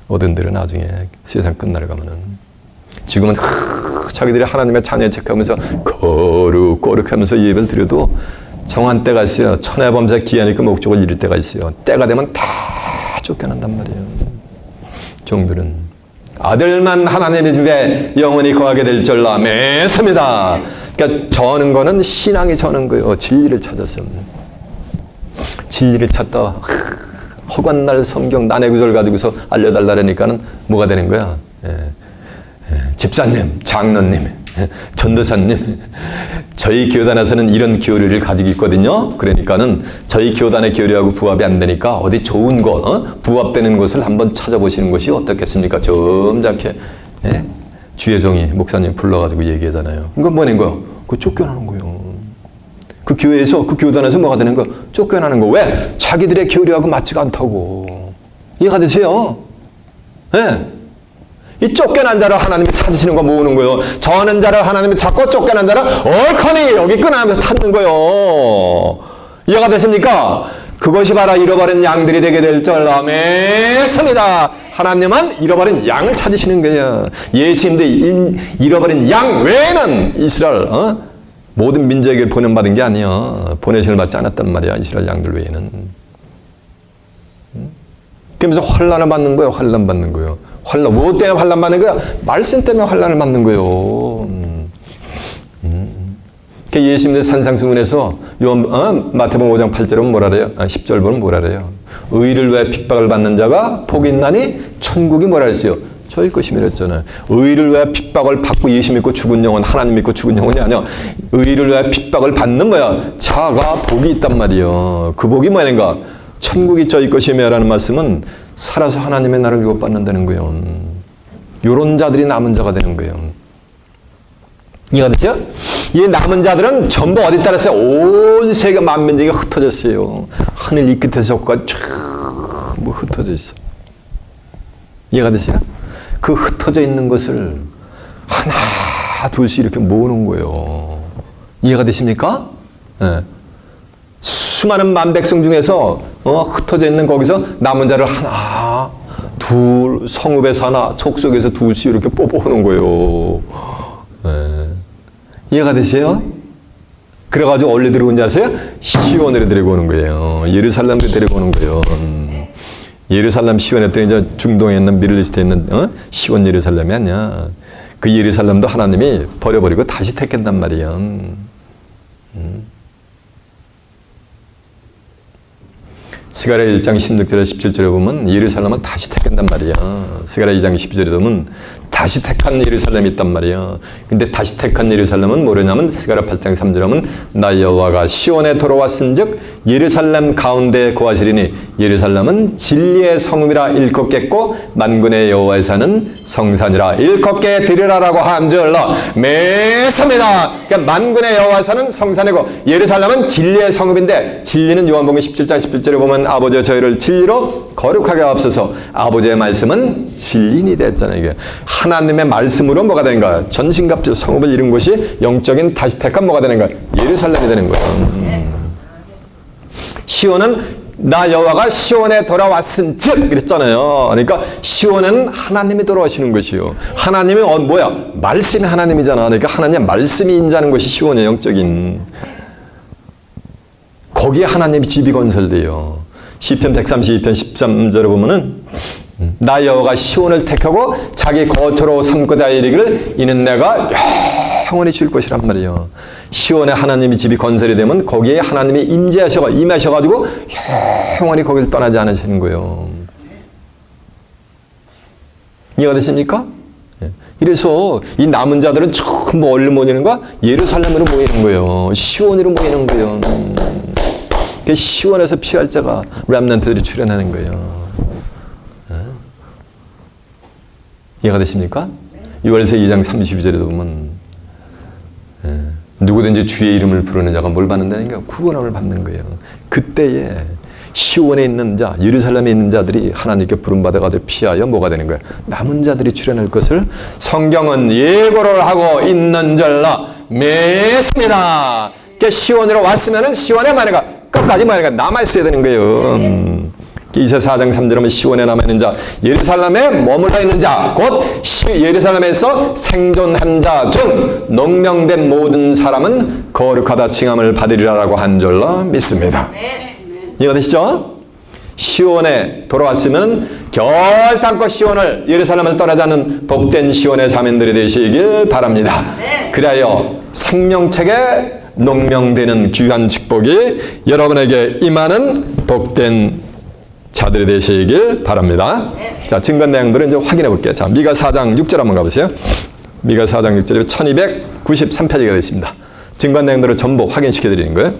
어른들은 나중에 세상 끝나러 가면은. 지금은 자기들이 하나님의 자녀에 체크하면서 거룩하면서 예배를 드려도 정한 때가 있어요. 천하의 범사 기한이그 목적을 이룰 때가 있어요. 때가 되면 다 쫓겨난단 말이에요. 종들은 아들만 하나님의 집에 영원히 거하게 될 줄 믿습니다. 그러니까 저는 거는 신앙이 저는 거예요. 진리를 찾아서. 진리를 찾다 허관날 성경 난해구절 가지고서 알려달라니까는 뭐가 되는 거야? 집사님, 장로님, 전도사님, 저희 교단에서는 이런 교리를 가지고 있거든요. 그러니까는 저희 교단의 교리하고 부합이 안 되니까 어디 좋은 곳, 부합되는 곳을 한번 찾아보시는 것이 어떻겠습니까? 점잖게 주의 종이 목사님 불러가지고 얘기하잖아요. 이건 뭐는 거요? 그거 쫓겨나는 거예요. 그 교회에서, 그 교단에서 뭐가 되는 거? 쫓겨나는 거. 왜? 자기들의 교리하고 맞지가 않다고. 이해가 되세요? 네. 이 쫓겨난 자를 하나님이 찾으시는 거 모으는 거예요. 저하는 자를 하나님이 찾고 쫓겨난 자를 얼커니 여기 끊어하면서 찾는 거예요. 이해가 되십니까? 그것이 바로 잃어버린 양들이 되게 될 줄 믿습니다. 하나님은 잃어버린 양을 찾으시는 거예요. 예수님도 잃어버린 양 외에는 이스라엘 모든 민족에게 보냄받은 게 아니야. 보내심을 받지 않았단 말이야. 이스라엘 양들 외에는. 그러면서 환난을 받는 거예요. 환난 받는 거예요. 환난, 무엇 때문에 환난 받는 거야? 말씀 때문에 환난을 받는 거예요. 예수님의 산상수훈에서 마태복음 5장 8절은 뭐라 그래요? 10절 보면 뭐라 그래요? 의를 위해 핍박을 받는 자가 복이 있나니 천국이 뭐라 했어요? 저희 것이며 그랬잖아요. 의를 위해 핍박을 받고 예수 믿고 죽은 영혼, 하나님 믿고 죽은 영혼이 아니야. 의를 위해 핍박을 받는 뭐야? 자가 복이 있단 말이에요. 그 복이 뭐냐는가? 천국이 저희 것이며 라는 말씀은 살아서 하나님의 나라를 유업받는다는 거예요. 요런 자들이 남은 자가 되는 거예요. 이해가 되죠? 이 남은 자들은 전부 어디 따랐어요? 온 세계 만민족이 흩어졌어요. 하늘 이 끝에서까지 쫙 흩어져 있어. 이해가 되세요? 그 흩어져 있는 것을 하나 둘씩 이렇게 모으는 거예요. 이해가 되십니까? 네. 수많은 만백성 중에서 흩어져 있는 거기서 남은 자를 하나 둘 성읍에서 하나 족속에서 둘씩 이렇게 뽑아오는 거예요. 네. 이해가 되세요? 그래가지고 어디로 데리고 온지 아세요? 시온으로 데리고 오는 거예요. 예루살렘으로 데리고 오는 거예요. 예루살렘 시온 했더니 이제 중동에 있는 미들리스트에 있는 시온 예루살렘이 아니야. 그 예루살렘도 하나님이 버려버리고 다시 택한단 말이야. 스가랴 1장 16절에 17절에 보면 예루살렘은 다시 택한단 말이야. 스가랴 2장 12절에 보면 다시 택한 예루살렘이 있단 말이야. 근데 다시 택한 예루살렘은 뭐냐면 스가랴 8장 3절에 보면 나 여호와가 시온에 돌아왔은즉 예루살렘 가운데 거하시리니 예루살렘은 진리의 성읍이라 일컫겠고 만군의 여호와의 산은 성산이라 일컫게 드리라라고 한 줄로 믿습니다. 그러니까 만군의 여호와의 산은 성산이고 예루살렘은 진리의 성읍인데 진리는 요한복음 17장 11절에 보면 아버지여 저희를 진리로 거룩하게 하옵소서. 아버지의 말씀은 진리니 됐잖아요. 이게 하나님의 말씀으로 뭐가 되는 거야? 전신갑주 성읍을 이룬 것이 영적인 다시 택한 뭐가 되는 거야? 예루살렘이 되는 거예요. 시온은 나 여호와가 시온에 돌아왔은즉 그랬잖아요. 그러니까 시온은 하나님이 돌아오시는 것이요. 하나님이 뭐야? 말씀이 하나님이잖아. 그러니까 하나님의 말씀이 인자하는 것이 시온의 영적인. 거기에 하나님의 집이 건설돼요. 시편 132편 13절에 보면은 나 여호와가 시온을 택하고 자기 거처로 삼고자 이르기를 이는 내가 영원히 줄 것이란 말이에요. 시온에 하나님의 집이 건설이 되면 거기에 하나님이 임하셔가지고 영원히 거기를 떠나지 않으시는 거예요. 이해가 되십니까? 이래서 이 남은 자들은 전부 어디로 모이는 거야? 예루살렘으로 모이는 거예요. 시온으로 모이는 거예요. 시온에서 피할 자가 렘넌트들이 출현하는 거예요. 이해가 되십니까? 6월서 2장 32절에도 보면 누구든지 주의 이름을 부르는 자가 뭘 받는다는 게 구원함을 받는 거예요. 그때에 시온에 있는 자, 예루살렘에 있는 자들이 하나님께 부름받아가지고 피하여 뭐가 되는 거예요? 남은 자들이 출현할 것을 성경은 예고를 하고 있는 줄로 믿습니다. 시온으로 왔으면은 시온에 만약에 끝까지 만약에 남아있어야 되는 거예요. 이사 4장 3절에 보면 시온에 남아있는 자, 예루살렘에 머물러 있는 자, 곧 예루살렘에서 생존한 자 중 농명된 모든 사람은 거룩하다 칭함을 받으리라라고 한 줄로 믿습니다. 이해가 되시죠? 시온에 돌아왔으면 결단코 시온을 예루살렘을 떠나지 않는 복된 시온의 자매들이 되시길 바랍니다. 그리하여 생명책에 농명되는 귀한 축복이 여러분에게 임하는 복된 자들이 되시길 바랍니다. 자, 증거 내용들을 이제 확인해 볼게요. 자, 미가 4장 6절 한번 가보세요. 미가 4장 6절에 1293페이지가 되어 있습니다. 증거 내용들을 전부 확인시켜 드리는 거예요.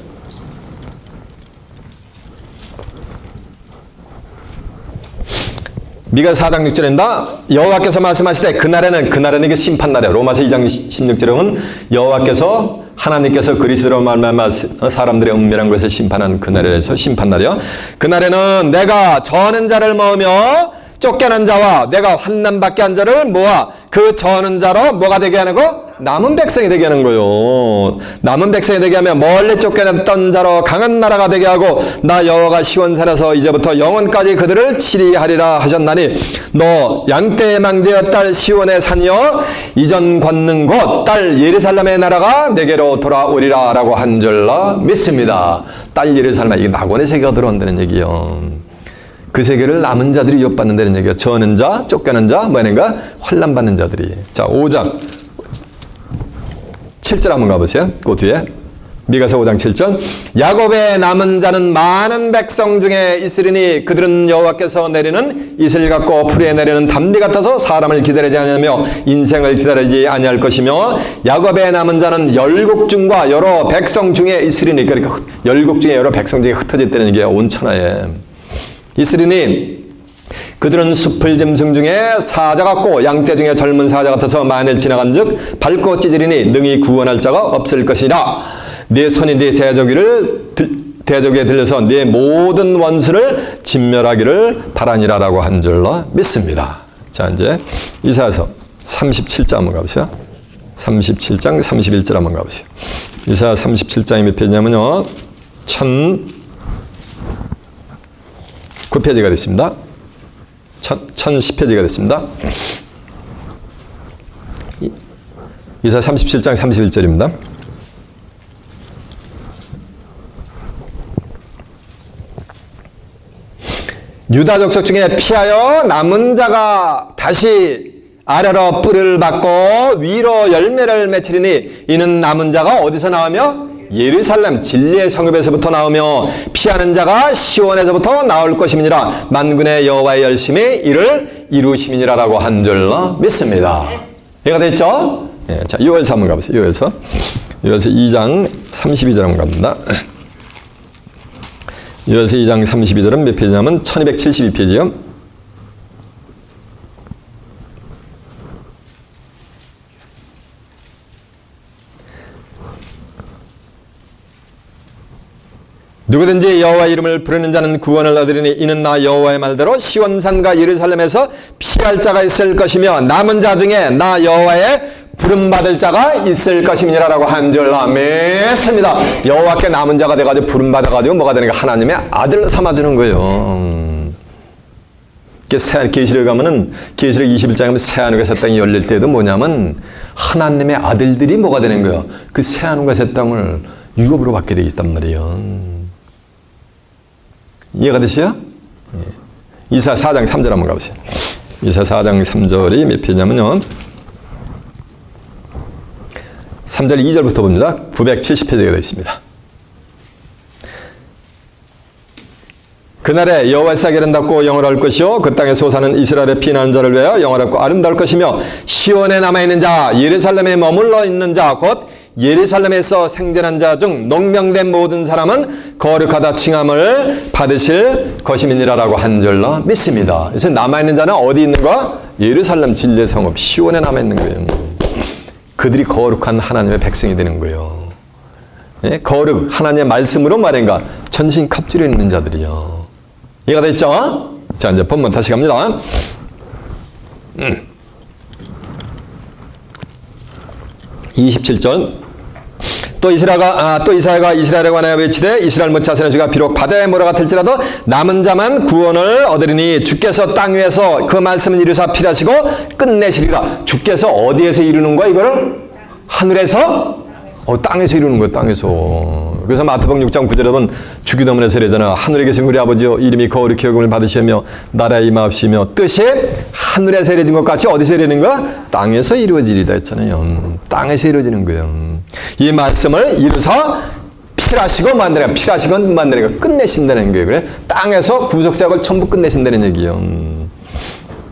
미가 4장 6절입니다. 여호와께서 말씀하시되 그날에는 이게 심판날이에요. 로마서 2장 16절에 보면 여호와께서 하나님께서 그리스도로 말미암아 사람들의 은밀한 것을 심판하는 그날에서 심판날이요. 그날에는 내가 저는 자를 모으며 쫓겨난 자와 내가 환난받게 한 자를 모아 그 저는 자로 뭐가 되게 하는 거? 남은 백성이 되게 하는 거요. 남은 백성이 되게 하면 멀리 쫓겨났던 자로 강한 나라가 되게 하고 나 여호와가 시온산에서 이제부터 영원까지 그들을 치리하리라 하셨나니 너 양떼의 망대여 딸 시온의 산이여 이전 걷는 곳 딸 예루살렘의 나라가 내게로 돌아오리라 라고 한 줄로 믿습니다. 딸 예루살렘, 이게 낙원의 세계가 들어온다는 얘기요. 그 세계를 남은 자들이 위협받는다는 얘기예요. 저는 자, 쫓겨난 자, 뭐냐가 환난받는 자들이. 자, 5장 7절 한번 가보세요. 그 뒤에 미가서 5장 7절 야곱의 남은 자는 많은 백성 중에 있으리니 그들은 여호와께서 내리는 이슬 같고 풀에 내리는 담비 같아서 사람을 기다리지 아니하며 인생을 기다리지 아니할 것이며 야곱의 남은 자는 열국 중과 여러 백성 중에 있으리니 그러니까 열국 중에 여러 백성 중에 흩어졌다는 게 온천하에 있으리니 그들은 숲을 짐승 중에 사자 같고 양떼 중에 젊은 사자 같아서 만일 지나간 즉 밟고 찢으리니 능히 구원할 자가 없을 것이라 네 손이 네 대적에 들려서 네 모든 원수를 진멸하기를 바라니라 라고 한 줄로 믿습니다. 자, 이제 이사야서 37장 한번 가보세요. 37장 31절 한번 가보세요. 이사야 37장이 몇 페이지냐면요 1009페이지가 됐습니다. 1010페이지가 됐습니다. 이사 37장 31절입니다. 유다 족속 중에 피하여 남은 자가 다시 아래로 뿌리를 받고 위로 열매를 맺히리니 이는 남은 자가 어디서 나오며 예루살렘 진리의 성읍에서부터 나오며 피하는 자가 시온에서부터 나올 것임이니라 만군의 여호와의 열심히 이를 이루심이니라라고 한 줄로 믿습니다. 이해가 됐죠? 예, 자, 요엘서 한번 가보세요. 요엘서 2장 32절 한번 갑니다. 요엘서 2장 32절은 몇 페이지냐면 1272페이지요. 누구든지 여호와 이름을 부르는 자는 구원을 얻으리니 이는 나 여호와의 말대로 시온산과 예루살렘에서 피할 자가 있을 것이며 남은 자 중에 나 여호와의 부름받을 자가 있을 것임이니라 라고 한 줄로 믿습니다. 여호와께 남은 자가 돼가지고 부름받아가지고 뭐가 되는가? 하나님의 아들 삼아주는 거예요. 계시록에 가면은 계시록 21장에 가면 새하늘과 새 땅이 열릴 때에도 뭐냐면 하나님의 아들들이 뭐가 되는 거예요? 그 새하늘과 새 땅을 유업으로 받게 되어 있단 말이에요. 이해가 되시죠? 이사 4장 3절 한번 가보세요. 이사 4장 3절이 몇 페이지냐면요 3절 2절부터 봅니다. 970페이지가 되어 있습니다. 그날에 여호와의 사계는 닫고 영원할 것이요 그 땅에 솟아는 이스라엘의 피난하는 자를 위하여 영원하고 아름다울 것이며 시온에 남아있는 자 예루살렘에 머물러 있는 자 곧 예루살렘에서 생존한 자 중 농명된 모든 사람은 거룩하다 칭함을 받으실 것임이니라 라고 한 줄로 믿습니다. 그래서 남아있는 자는 어디 있는 거야? 예루살렘 진리의 성읍 시온에 남아있는 거예요. 그들이 거룩한 하나님의 백성이 되는 거예요. 예? 거룩 하나님의 말씀으로 말인가 전신 갑주려 있는 자들이요. 이해가 됐죠? 자, 이제 본문 다시 갑니다. 27절 또 이사야가 이스라엘에 관하여 외치되 이스라엘 못 자손의 주가 비록 바다에 몰아가 들지라도 남은 자만 구원을 얻으리니 주께서 땅 위에서 그 말씀을 이루사 필하시고 끝내시리라. 주께서 어디에서 이루는 거야 이거를? 하늘에서? 땅에서 이루는 거야. 땅에서. 그래서 마태복음 6장 9절에 보면 주기도문의 세례잖아. 하늘에 계신 우리 아버지여 이름이 거룩히 여김을 받으시며 나라의 임하옵시며 뜻이 하늘에 세례된 것 같이 어디서 이루어지는 거야? 땅에서 이루어지리다 했잖아요. 땅에서 이루어지는 거예요. 이 말씀을 이루사 필하시고 만드는 필하시고 만드는 거 끝내신다는 거예요. 그래? 땅에서 구속사역을 전부 끝내신다는 얘기예요.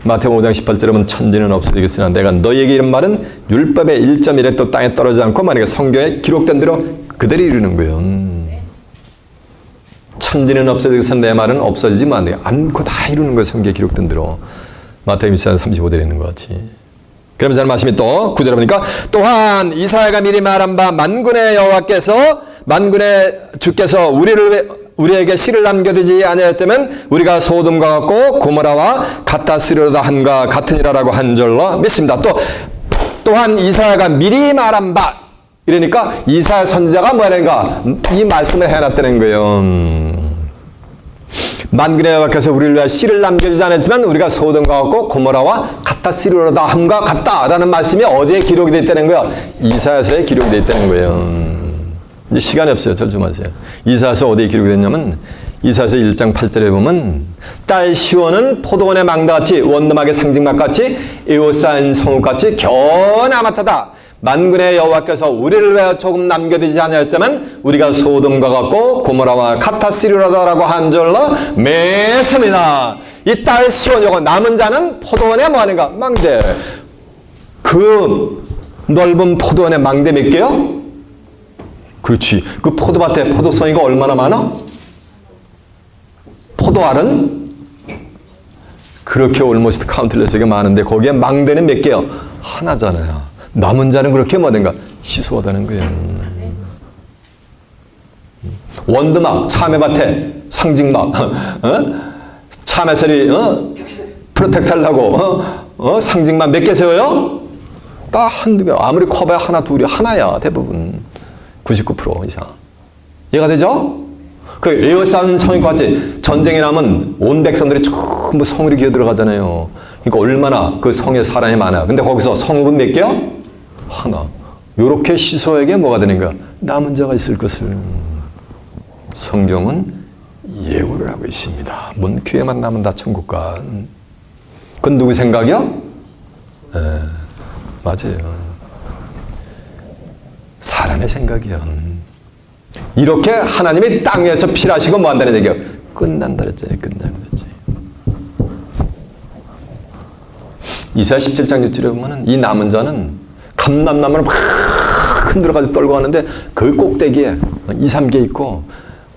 마태복음 5장 18절에 보면 천지는 없어지겠으나 내가 너희에게 이런 말은 율법의 1.1에 또 땅에 떨어지지 않고 만약에 성경에 기록된 대로 그대로 이루는 거예요. 천지는 없어지겠으나 내 말은 없어지지 않고 다 이루는 거예요. 성경에 기록된 대로. 마태복음 24장 35절에 있는 것 같이. 그러면서 말씀이 또 9절에 보니까 또한 이사야가 미리 말한 바 만군의 여호와께서 만군의 주께서 우리에게 씨를 남겨두지 아니하였다면 우리가 소돔과 같고 고모라와 같았으리로다 한가 같으니라라고 한 줄로 믿습니다. 또한 이사야가 미리 말한 바 이러니까 이사야 선지자가 뭐라는가 이 말씀을 해놨다는 거예요. 만군의 여호와께서 우리를 위하여 씨를 남겨주지 않았지만 우리가 소돔과 같고 고모라와 같았으리로다 함과 같다라는 말씀이 어디에 기록이 되어 있다는 거예요? 이사야서에 기록이 되어 있다는 거예요. 이제 시간이 없어요. 절 좀 하세요. 이사야서 어디에 기록이 됐냐면 이사야서 1장 8절에 보면 딸 시온은 포도원의 망다같이 원두막의 상징막같이 에워싼 성읍같이 겨나마타다. 만군의 여호와께서 우리를 위하여 조금 남겨두지 아니하였다면 우리가 소돔과 같고 고모라와 같았으리로다라고 한 줄로 믿습니다. 이 딸 시온 요거 남은 자는 포도원에 뭐하는가? 망대. 그 넓은 포도원에 망대 몇 개요? 그렇지. 그 포도밭에 포도송이가 얼마나 많아? 포도알은 그렇게 올모스트 카운틀레스가 많은데 거기에 망대는 몇 개요? 하나잖아요. 남은 자는 그렇게 뭐든가 희소하다는 거예요. 원두막, 참외밭에 상징막, 참외설이 프로텍트 하려고 상징막 몇 개 세워요? 딱 한두 개. 아무리 커봐야 하나, 둘이 하나야 대부분. 99% 이상. 이해가 되죠? 그 에워싼 성이 같이 전쟁이 나면 온 백성들이 전부 성으로 기어 들어가잖아요. 그러니까 얼마나 그 성에 사람이 많아. 근데 거기서 성읍은 몇 개요? 하나. 요렇게 시소에게 뭐가 되는가? 남은 자가 있을 것을 성경은 예고를 하고 있습니다. 뭔 귀에만 남은 다 천국 가. 그건 누구 생각이요? 맞아요. 사람의 생각이야. 이렇게 하나님이 땅 위에서 필하시고 뭐 한다는 얘기야? 끝난다 그랬지. 끝난다 그랬지. 이사야 17장 6절에 보면은 이 남은 자는 감람나무를 막 흔들어가지고 떨고 가는데 그 꼭대기에 2, 3개 있고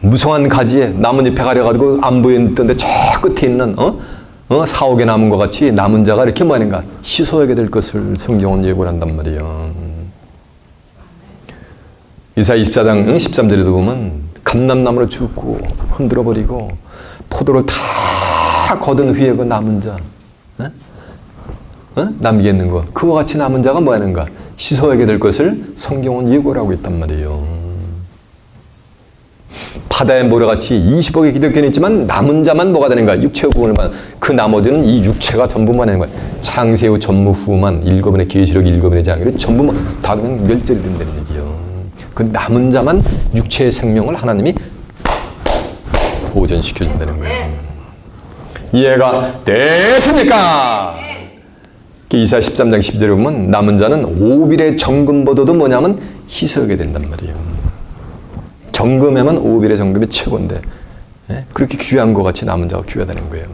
무성한 가지에 나뭇잎에 가려가지고 안 보이는데 저 끝에 있는 4, 5개 남은 것 같이 남은 자가 이렇게 뭐 하는가? 희소하게 될 것을 성경은 예고를 한단 말이에요. 이사야 24장 13절에도 보면 감람나무를 줍고 흔들어버리고 포도를 다 거둔 후에 그 남은 자 남기겠는 거 그와 같이 남은 자가 뭐 하는가? 희소하게 될 것을 성경은 예고를 하고 있단 말이에요. 바다의 모래같이 20억의 기독교는 있지만 남은 자만 뭐가 되는가? 육체 부분을만 그 나머지는 이 육체가 전부만 하는 거야. 창세 후 전무 후만 7번의 계시록 7번의 장애를 전부 다 그냥 멸절이 된다는 얘기예요. 그 남은 자만 육체의 생명을 하나님이 보존시켜준다는 거예요. 이해가 되십니까? 이사야 13장 12절에 보면 남은 자는 오빌의 정금보다도 뭐냐면 희석하게 된단 말이에요. 정금에만 오빌의 정금이 최고인데 그렇게 귀한 것 같이 남은 자가 귀하다는 거예요.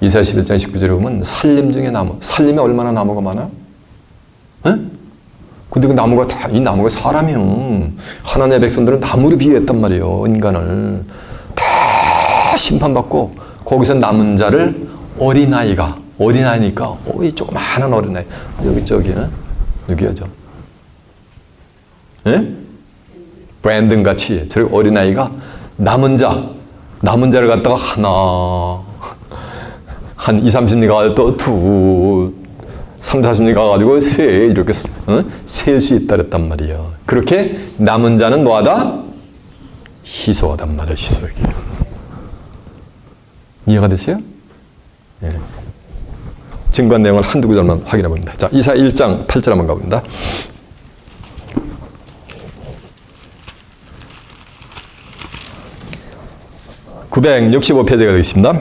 이사야 11장 19절에 보면 살림 중에 나무, 살림에 얼마나 나무가 많아? 근데 그 나무가 다, 이 나무가 사람이요. 하나님의 백성들은 나무를 비유했단 말이에요. 인간을. 다 심판받고, 거기서 남은 자를 어린아이니까, 이 조그마한 어린아이. 여기죠. 브랜든 같이, 저렇게 어린아이가 남은 자를 갖다가 한 2, 30리가 또 둘, 3, 40리 가가지고 세 이렇게 셀 수 있다 그랬단 말이에요. 그렇게 남은 자는 뭐하다? 희소하단 말이에요. 희소하게. 이해가 되세요? 예. 증거한 내용을 한두 구절만 확인해 봅니다. 자, 이사야 1장 8절 한번 가봅니다. 965페이지가 되겠습니다.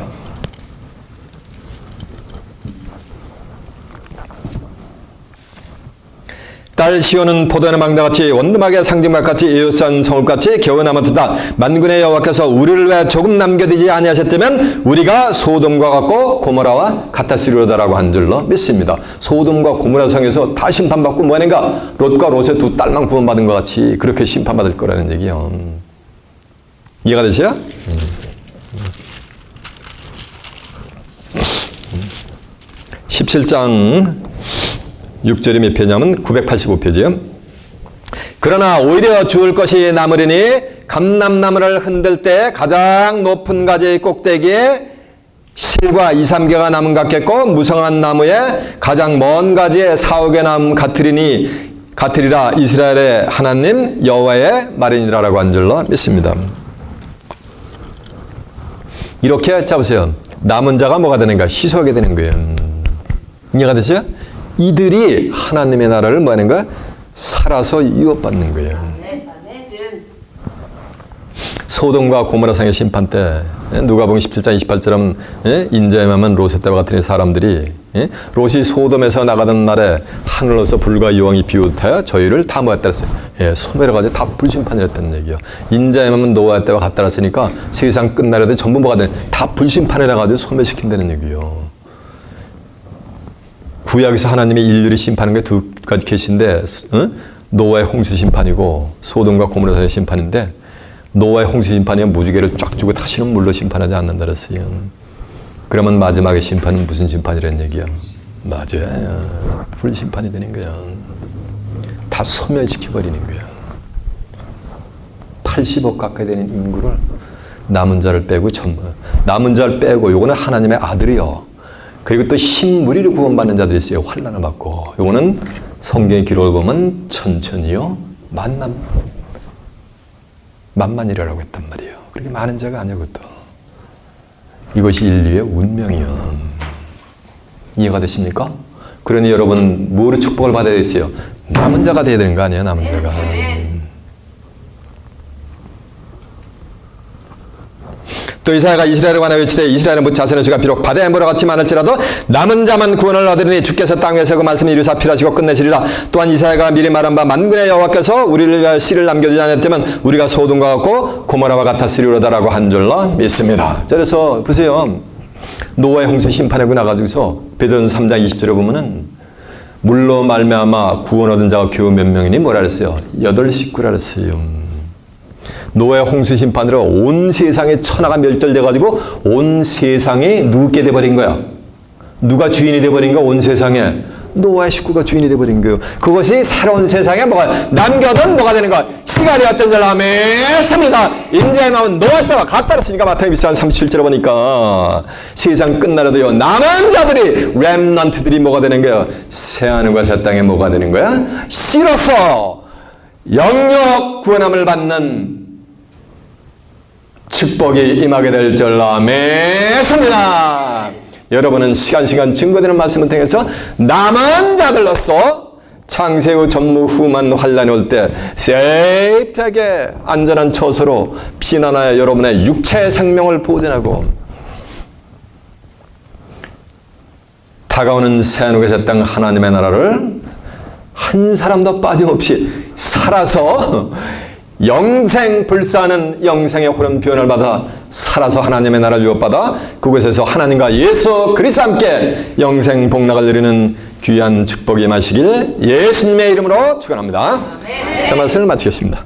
딸 시온은 포도는 망다같이 원두막의 상징막같이 에어싼 성읍같이 겨우 남았다. 만군의 여호와께서 우리를 왜 조금 남겨두지 아니하셨다면 우리가 소돔과 같고 고모라와 같았으리로다라고 한 줄로 믿습니다. 소돔과 고모라 성에서 다 심판받고 뭐하는가? 롯과 롯의 두 딸만 구원받은 것 같이 그렇게 심판받을 거라는 얘기요. 이해가 되세요? 17장 6절이 몇 페이지냐면 985페이지요. 그러나 오히려 주울 것이 남으리니 감람나무를 흔들 때 가장 높은 가지의 꼭대기에 실과 2, 3개가 남은 같겠고 무성한 나무에 가장 먼 가지에 4, 5개 남 같으리라 이스라엘의 하나님 여호와의 말이니라라고 한 줄로 믿습니다. 이렇게 잡으세요. 남은 자가 뭐가 되는가? 희소하게 되는 거예요. 이해가 되세요? 이들이 하나님의 나라를 뭐 하는 거야? 살아서 유업받는 거예요. 소돔과 고모라 성의 심판 때 누가복음 17장 28절은 인자에만 롯의 때와 같은 사람들이 롯이 소돔에서 나가던 날에 하늘로서 불과 유황이 비롯하여 저희를 다 모았다 했어요. 소멸해가지고 다 불심판이랬다는 얘기예요. 인자에만 노아의 때와 같다 했으니까 세상 끝나려도 전부 뭐가 돼? 다 불심판을 해가지고 소멸시킨다는 얘기예요. 구약에서 하나님의 인류를 심판하는 게 두 가지 계신데 노아의 홍수 심판이고 소돔과 고모라의 심판인데 노아의 홍수 심판이면 무지개를 쫙 주고 다시는 물로 심판하지 않는다 그랬어요. 그러면 마지막의 심판은 무슨 심판이라는 얘기야? 맞아요. 불심판이 되는 거야. 다 소멸시켜버리는 거야. 80억 가까이 되는 인구를 남은 자를 빼고 남은 자를 빼고 요거는 하나님의 아들이요. 그리고 또 흰무리를 구원받는 자들이 있어요. 환난을 받고. 요거는 성경의 기록을 보면 천천히요. 만만이라고 했단 말이에요. 그렇게 많은 자가 아니야 그것도. 이것이 인류의 운명이요. 이해가 되십니까? 그러니 여러분 뭐로 축복을 받아야 되겠어요? 남은 자가 돼야 되는 거 아니에요? 남은 자가. 또 이사야가 이스라엘에 관하여 외치되 이스라엘은 못 자선의 수가 비록 바다에 물어같이 많을지라도 남은 자만 구원을 얻으리니 주께서 땅 위에서 그 말씀을 이루사 필하시고 끝내시리라. 또한 이사야가 미리 말한 바 만군의 여호와께서 우리를 위하여 씨를 남겨두지 않았다면 우리가 소돔과 같고 고모라와 같았으리로다라고 한 줄로 믿습니다. 그래서 보세요. 노아의 홍수 심판하고 나가지고서 베드로전서 3장 20절에 보면은 물로 말미암아 구원 얻은 자가 겨우 몇 명이니 뭐라 그랬어요? 8식구라 그랬어요. 노아의 홍수 심판으로 온 세상의 천하가 멸절돼가지고 온 세상이 누게 돼버린 거야. 누가 주인이 돼버린 거야? 온 세상에. 노아의 식구가 주인이 돼버린 거예요. 그것이 새로운 세상에 뭐가 남겨둔 뭐가 되는 거야? 시간이 어떤 줄 아멘습니다. 인자에 나온 노아 때와 같다 그랬으니까 마태복음 24장 37절에 보니까 세상 끝나려도요 남은 자들이 렘넌트들이 뭐가 되는 거야? 새하늘과 새 땅에 뭐가 되는 거야? 실어서 영역 구원함을 받는 축복이 임하게 될 줄 믿습니다. 여러분은 시간 증거되는 말씀을 통해서 남은 자들로서 창세 후 전무 후만 환란이 올 때 세이프하게 안전한 처소로 피난하여 여러분의 육체의 생명을 보존하고 다가오는 새하늘과 새 땅 하나님의 나라를 한 사람도 빠짐없이 살아서 영생 불사하는 영생의 호름 표현을 받아 살아서 하나님의 나라를 유업받아 그곳에서 하나님과 예수 그리스도 함께 영생 복락을 누리는 귀한 축복이 임하시길 예수님의 이름으로 축원합니다. 제 말씀을 마치겠습니다.